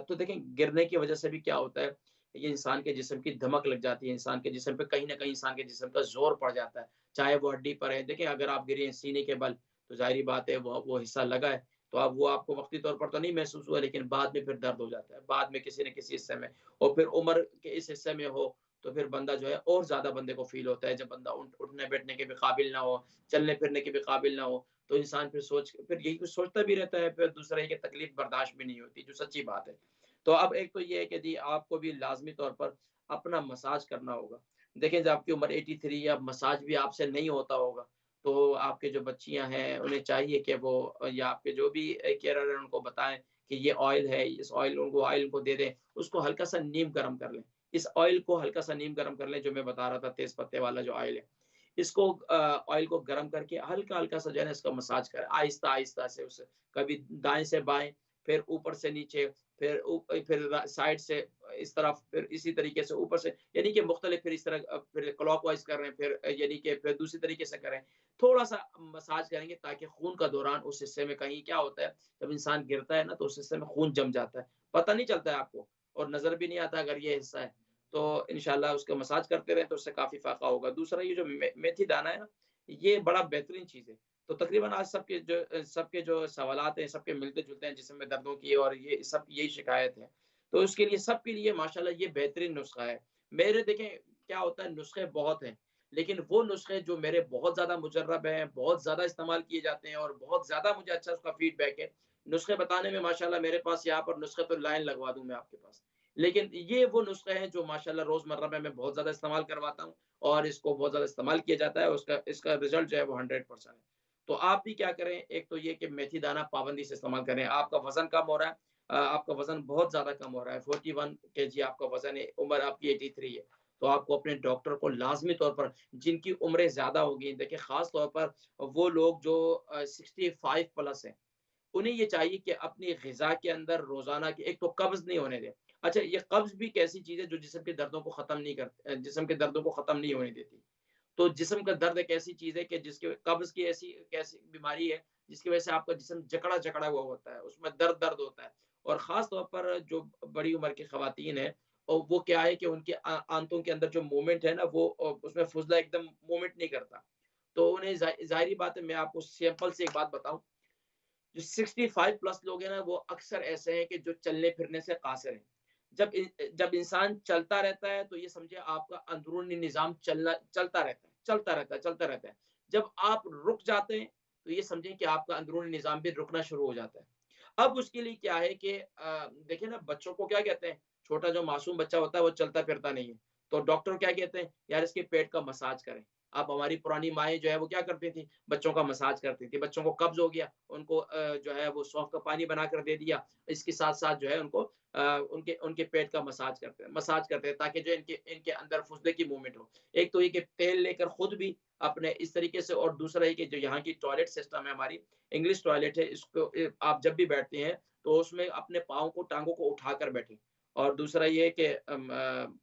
तो देखें, गिरने की वज़ह से भी क्या होता है, ये इंसान के जिस्म की धमक लग जाती है, इंसान के जिस्म पे कहीं न कहीं इंसान के जिस्म का ज़ोर पड़ जाता है, चाहे वो हड्डी पर है। देखिए, अगर आप गिरे हैं सीने के बल, तो ज़ाहिर-सी बात है वो हिस्सा लगा है, तो अब वो आपको वक़्ती तौर पर तो नहीं महसूस हुआ, लेकिन बाद में फिर दर्द हो जाता है, बाद में किसी न किसी हिस्से में, और फिर उम्र के इस हिस्से में हो, तो फिर बंदा जो है और ज़्यादा बंदे को फ़ील होता है, जब बंदा उठने-बैठने के भी काबिल ना हो, चलने-फिरने के भी काबिल ना हो, तो इंसान फिर यही कुछ सोचता भी रहता है, फिर दूसरा ये कि तकलीफ़ बर्दाश्त भी नहीं होती, जो सच्ची बात है। तो अब एक तो ये है कि जी आपको भी लाज़मी तौर पर अपना मसाज करना होगा। देखिए, जब आपकी उम्र 83 है, अब मसाज भी आपसे नहीं होता होगा, तो आपके जो बच्चियाँ हैं, उन्हें चाहिए कि वो या आपके जो भी केयरर हैं, उनको बताएँ कि ये ऑयल है, इस ऑयल को दे दें, उसको हल्का-सा नीम गरम कर लें। इस ऑयल को हल्का-सा नीम गरम कर लें, जो मैं बता रहा था, तेज़ पत्ते वाला जो ऑयल है। इसको ऑयल को गरम करके हल्का-हल्का सा जो है ना इसका मसाज करें, आहिस्ता-आहिस्ता से उसे, कभी दाएँ से बाएँ, फिर ऊपर से नीचे, फिर साइड से इस तरफ, फिर इसी तरीके से ऊपर से, यानी कि मुख्तलिफ, फिर इस तरह फिर क्लॉकवाइज कर रहे हैं, फिर यानी कि फिर दूसरी तरीके से करें। थोड़ा-सा मसाज करेंगे ताकि खून का दौरान उस हिस्से में, कहीं क्या होता है जब इंसान गिरता है ना तो उस हिस्से में खून जम जाता है, पता नहीं चलता है आपको और नज़र भी नहीं आता अगर ये हिस्सा है। तो इंशाल्लाह उसका मसाज करते रहें तो उससे काफ़ी फ़ायदा होगा। दूसरा ये जो मेथी दाना है ना, ये बड़ा बेहतरीन चीज़ है। तो तकरीबन आज सबके जो सवालात हैं, सबके मिलते-जुलते हैं जिस्म में दर्दों की, और ये सब यही शिकायत है। तो उसके लिए सबके लिए माशाल्लाह ये बेहतरीन नुस्ख़ा है। मेरे देखें क्या होता है, नुस्ख़े बहुत हैं, लेकिन वो नुस्ख़े जो मेरे बहुत ज़्यादा मुजर्रब हैं, बहुत ज़्यादा इस्तेमाल किए जाते हैं और बहुत ज़्यादा मुझे अच्छा उसका फ़ीडबैक है। नुस्ख़े बताने में माशाल्लाह मेरे पास यहाँ पर नुस्ख़े तो लाइन लगवा दूँ मैं आपके पास। लेकिन ये वो नुस्ख़े हैं जो माशाल्लाह रोज़मर्रा में मैं बहुत ज़्यादा इस्तेमाल करवाता हूँ और इसको बहुत ज़्यादा इस्तेमाल किया जाता है। उसका इसका रिज़ल्ट जो है वो 100% है। तो आप भी क्या करें, एक तो ये कि मेथी दाना पाबंदी से इस्तेमाल करें। आपका वज़न कम हो रहा है, आपका वज़न बहुत ज़्यादा कम हो रहा है, 41 केजी आपका वज़न है, उम्र आपकी 83 है। तो आपको अपने डॉक्टर को लाज़मी तौर पर, जिनकी उम्रें ज़्यादा होगी, देखिए ख़ास तौर पर वो लोग जो 65 प्लस हैं, उन्हें ये चाहिए कि अपनी ग़िज़ा के अंदर रोज़ाना की, एक तो कब्ज़ नहीं होने दें। अच्छा, ये कब्ज़ भी एक ऐसी चीज़ है जो जिस्म के दर्दों को ख़त्म नहीं जिस्म के दर्दों को ख़त्म नहीं होने देती। तो जिस्म का दर्द एक ऐसी चीज़ है कि जिसके कब्ज़ की ऐसी कैसी बीमारी है, जिसकी वज़ह से आपका जिस्म जकड़ा-जकड़ा हुआ होता है, उसमें दर्द-दर्द होता है। और ख़ास तौर पर जो बड़ी उम्र की ख़वातीन हैं, और वो क्या है कि उनके आंतों के अंदर जो मूवमेंट है ना, वो उसमें फ़ुज़ला एकदम मूवमेंट नहीं करता। तो उन्हें ज़ाहिर-सी बात है, मैं आपको सिंपल सी एक बात बताऊँ, जो 65 प्लस लोग हैं ना, वो अक्सर ऐसे हैं कि जो चलने-फिरने से कासिर हैं। जब इंसान चलता रहता है, तो ये समझिए आपका अंदरूनी निज़ाम चलता रहता है। जब आप रुक जाते हैं, तो ये समझें कि आपका अंदरूनी निज़ाम भी रुकना शुरू हो जाता है। अब उसके लिए क्या है कि देखिए ना, बच्चों को क्या कहते हैं, छोटा जो मासूम बच्चा होता है वो चलता-फिरता नहीं है। तो डॉक्टर क्या कहते हैं, यार इसके पेट का मसाज करें। अब हमारी पुरानी माएँ जो है वो क्या करती थी, बच्चों का मसाज करती थी। बच्चों को कब्ज़ हो गया, उनको जो है वो सौंफ का पानी बनाकर दे दिया। इसके साथ-साथ जो है उनको उनके उनके पेट का मसाज करते हैं ताकि जो इनके इनके अंदर फुज़ले की मूवमेंट हो। एक तो ये कि तेल लेकर खुद भी अपने इस तरीके से, और दूसरा ये कि जो यहाँ की टॉयलेट सिस्टम है हमारी, इंग्लिश टॉयलेट है, इसको आप जब भी बैठते हैं तो उसमें अपने पाँव को, टाँगों को उठाकर बैठें। और दूसरा ये है कि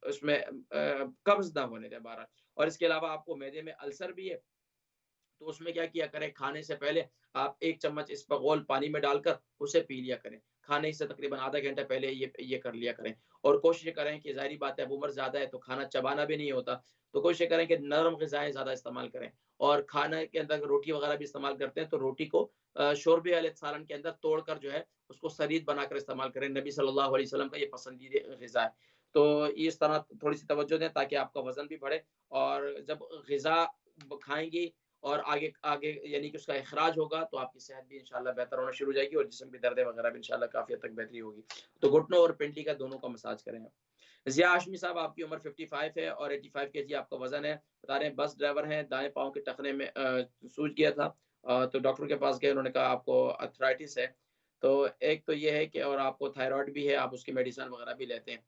उसमें कब्ज़ ना होने दें बहरहाल। और इसके अलावा आपको मैदे में अल्सर भी है, तो उसमें क्या किया करें, खाने से पहले आप 1 चम्मच इसबगोल पानी में डालकर उसे पी लिया करें। खाने से तकरीबन आधा घंटा पहले ये कर लिया करें। और कोशिश करें कि, ज़ाहिर बात है अब उम्र ज़्यादा है तो खाना चबाना भी नहीं होता, तो कोशिश करें कि नरम ग़िज़ाएँ ज़्यादा इस्तेमाल करें। और खाने के अंदर अगर रोटी वग़ैरह भी इस्तेमाल करते हैं तो रोटी को शोरबे वाले सालन के अंदर तोड़कर जो है उसको सरीद बनाकर इस्तेमाल करें। नबी सल्लल्लाहु अलैहि वसल्लम का ये पसंदीदा ग़िज़ा है। तो इस तरह थोड़ी-सी तवज्जो दें ताकि आपका वज़न भी बढ़े, और जब ग़िज़ा खाएँगी और आगे आगे यानी कि उसका इखराज होगा तो आपकी सेहत भी इंशाल्लाह बेहतर होना शुरू हो जाएगी और जिस्म की दर्दें वगैरह भी इंशाल्लाह काफ़ी हद तक बेहतरी होगी। तो घुटनों और पिंडली का दोनों का मसाज करें आप। ज़िया हाशमी साहब, आपकी उम्र 55 है और 85 केजी आपका वज़न है। बता रहे हैं बस ड्राइवर हैं, दाएँ पाँव के टखने में सूज गया था। तो डॉक्टर के पास गए, उन्होंने कहा आपको आर्थराइटिस है। तो एक तो ये है कि, और आपको थायरॉइड भी है, आप उसकी मेडिसिन वगैरह भी लेते हैं।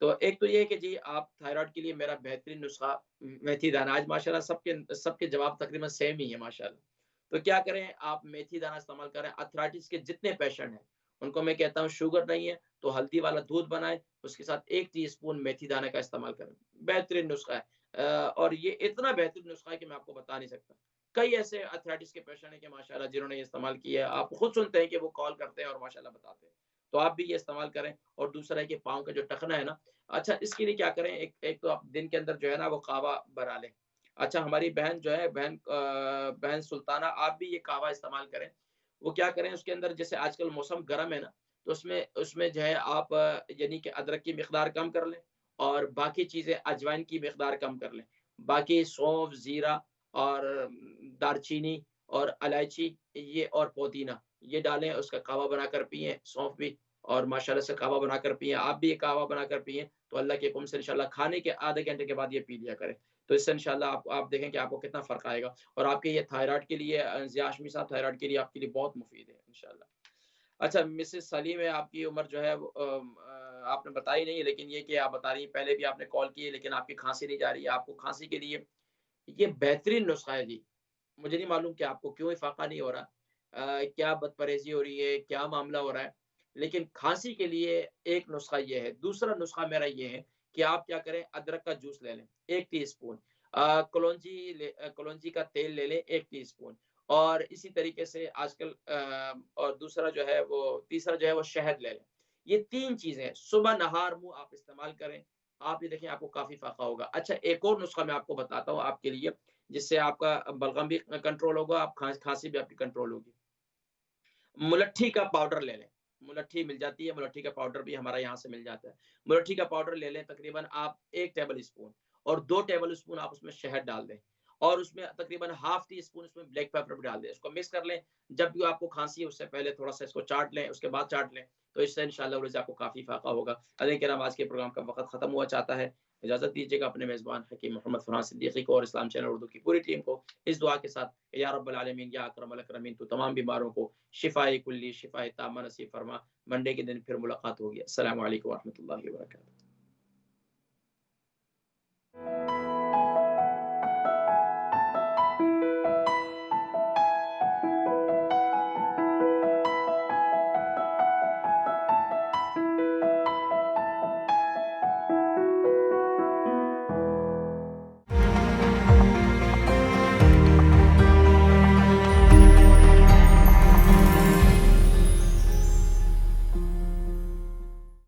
तो एक तो ये है कि जी, आप थायरॉइड के लिए मेरा बेहतरीन नुस्ख़ा मेथी दाना, आज माशाल्लाह सबके सबके जवाब तकरीबन सेम ही है माशाल्लाह। तो क्या करें, आप मेथी दाना इस्तेमाल करें। आर्थराइटिस के जितने पेशेंट हैं, उनको मैं कहता हूँ शुगर नहीं है तो हल्दी वाला दूध बनाएँ, उसके साथ 1 टीस्पून मेथी दाने का इस्तेमाल करें। बेहतरीन नुस्ख़ा है। और ये इतना बेहतरीन नुस्ख़ा है कि मैं आपको बता नहीं सकता। कई ऐसे आर्थराइटिस के पेशेंट हैं कि माशाल्लाह जिन्होंने ये इस्तेमाल किया है। आप खुद सुनते हैं कि वो कॉल करते हैं और माशाल्लाह बताते हैं। तो आप भी ये इस्तेमाल करें। और दूसरा है कि पाँव का जो टखना है ना, अच्छा इसके लिए क्या करें, एक एक तो आप दिन के अंदर जो है ना वो कहवा बना लें। अच्छा, हमारी बहन जो है, बहन सुल्ताना, आप भी ये कहवा इस्तेमाल करें। वो क्या करें, उसके अंदर जैसे आजकल मौसम गर्म है ना, तो उसमें उसमें जो है आप यानी कि अदरक की मिकदार कम कर लें और बाकी चीज़ें, अजवाइन की मिकदार कम कर लें। बाकी सौंफ, ज़ीरा और दालचीनी और इलायची, ये और पुदीना, ये डालें, उसका कहवा बनाकर पिएँ, सौंफ भी, और माशाल्लाह से कहवा बनाकर पिएँ। आप भी ये कहवा बनाकर पिएँ, तो अल्लाह के हुक्म से इंशाल्लाह खाने के आधे घंटे के बाद ये पी लिया करें। तो इससे इंशाल्लाह आप देखें कि आपको कितना फ़र्क आएगा। और आपके ये थायरॉइड के लिए, ज़िया हाशमी साहब, थायरॉइड के लिए आपके लिए बहुत मुफ़ीद है इंशाल्लाह। अच्छा, मिसेज़ सलीम है, आपकी उम्र जो है वो आपने बताई नहीं, लेकिन ये कि आप बता रही हैं पहले भी आपने कॉल की है लेकिन आपकी खाँसी नहीं जा रही है। आपको खाँसी के लिए ये बेहतरीन नुस्ख़ा है जी। मुझे नहीं मालूम कि आपको क्यों इफ़ाक़ा नहीं हो रहा। क्या बदपरहेज़ी हो रही है, क्या मामला हो रहा है? लेकिन खांसी के लिए एक नुस्खा ये है। दूसरा नुस्खा मेरा ये है कि आप क्या करें, अदरक का जूस ले लें 1 टीस्पून, कलौंजी का तेल ले लें 1 टीस्पून, और इसी तरीके से आजकल और दूसरा जो है वो तीसरा जो है वो शहद ले लें। ये 3 चीज़ें सुबह नहार मुँह आप इस्तेमाल करें। आप ये देखें आपको काफ़ी फ़ायदा होगा। अच्छा, एक और नुस्खा मैं आपको बताता हूँ आपके लिए, जिससे आपका बलगम भी कंट्रोल होगा, आप खाँसी भी आपकी कंट्रोल होगी। मुलट्ठी का पाउडर ले लें। मुलट्ठी मिल जाती है, मुलट्ठी का पाउडर भी हमारा यहाँ से मिल जाता है। मुलट्ठी का पाउडर ले लें, तकरीबन आप 1 टेबल स्पून, और 2 टेबल स्पून आप उसमें शहद डाल दें, और उसमें तकरीबन हाफ टी स्पून उसमें ब्लैक पेपर भी डाल दें। इसको मिक्स कर लें। जब भी आपको खाँसी है उससे पहले थोड़ा-सा इसको चाट लें, उसके बाद चाट लें, तो इससे इंशाअल्लाह वज़ आपको काफ़ी फ़ायदा होगा। अज़ीज़ किराम, आज के प्रोग्राम का वक़्त ख़त्म हुआ चाहता है। इजाज़त दीजिएगा अपने मेज़बान हकीम मोहम्मद फरहान सिद्दीकी को और इस्लाम चैनल उर्दू की पूरी टीम को इस दुआ के साथ, या रब्बल आलमीन या अकरमल अकरमीन, तू तमाम बीमारों को शिफ़ाए कुल्ली, शिफ़ाए ताम्मा नसीब फरमा। मंडे के दिन फिर मुलाकात होगी। अस्सलामु अलैकुम व रहमतुल्लाहि व बरकातहू।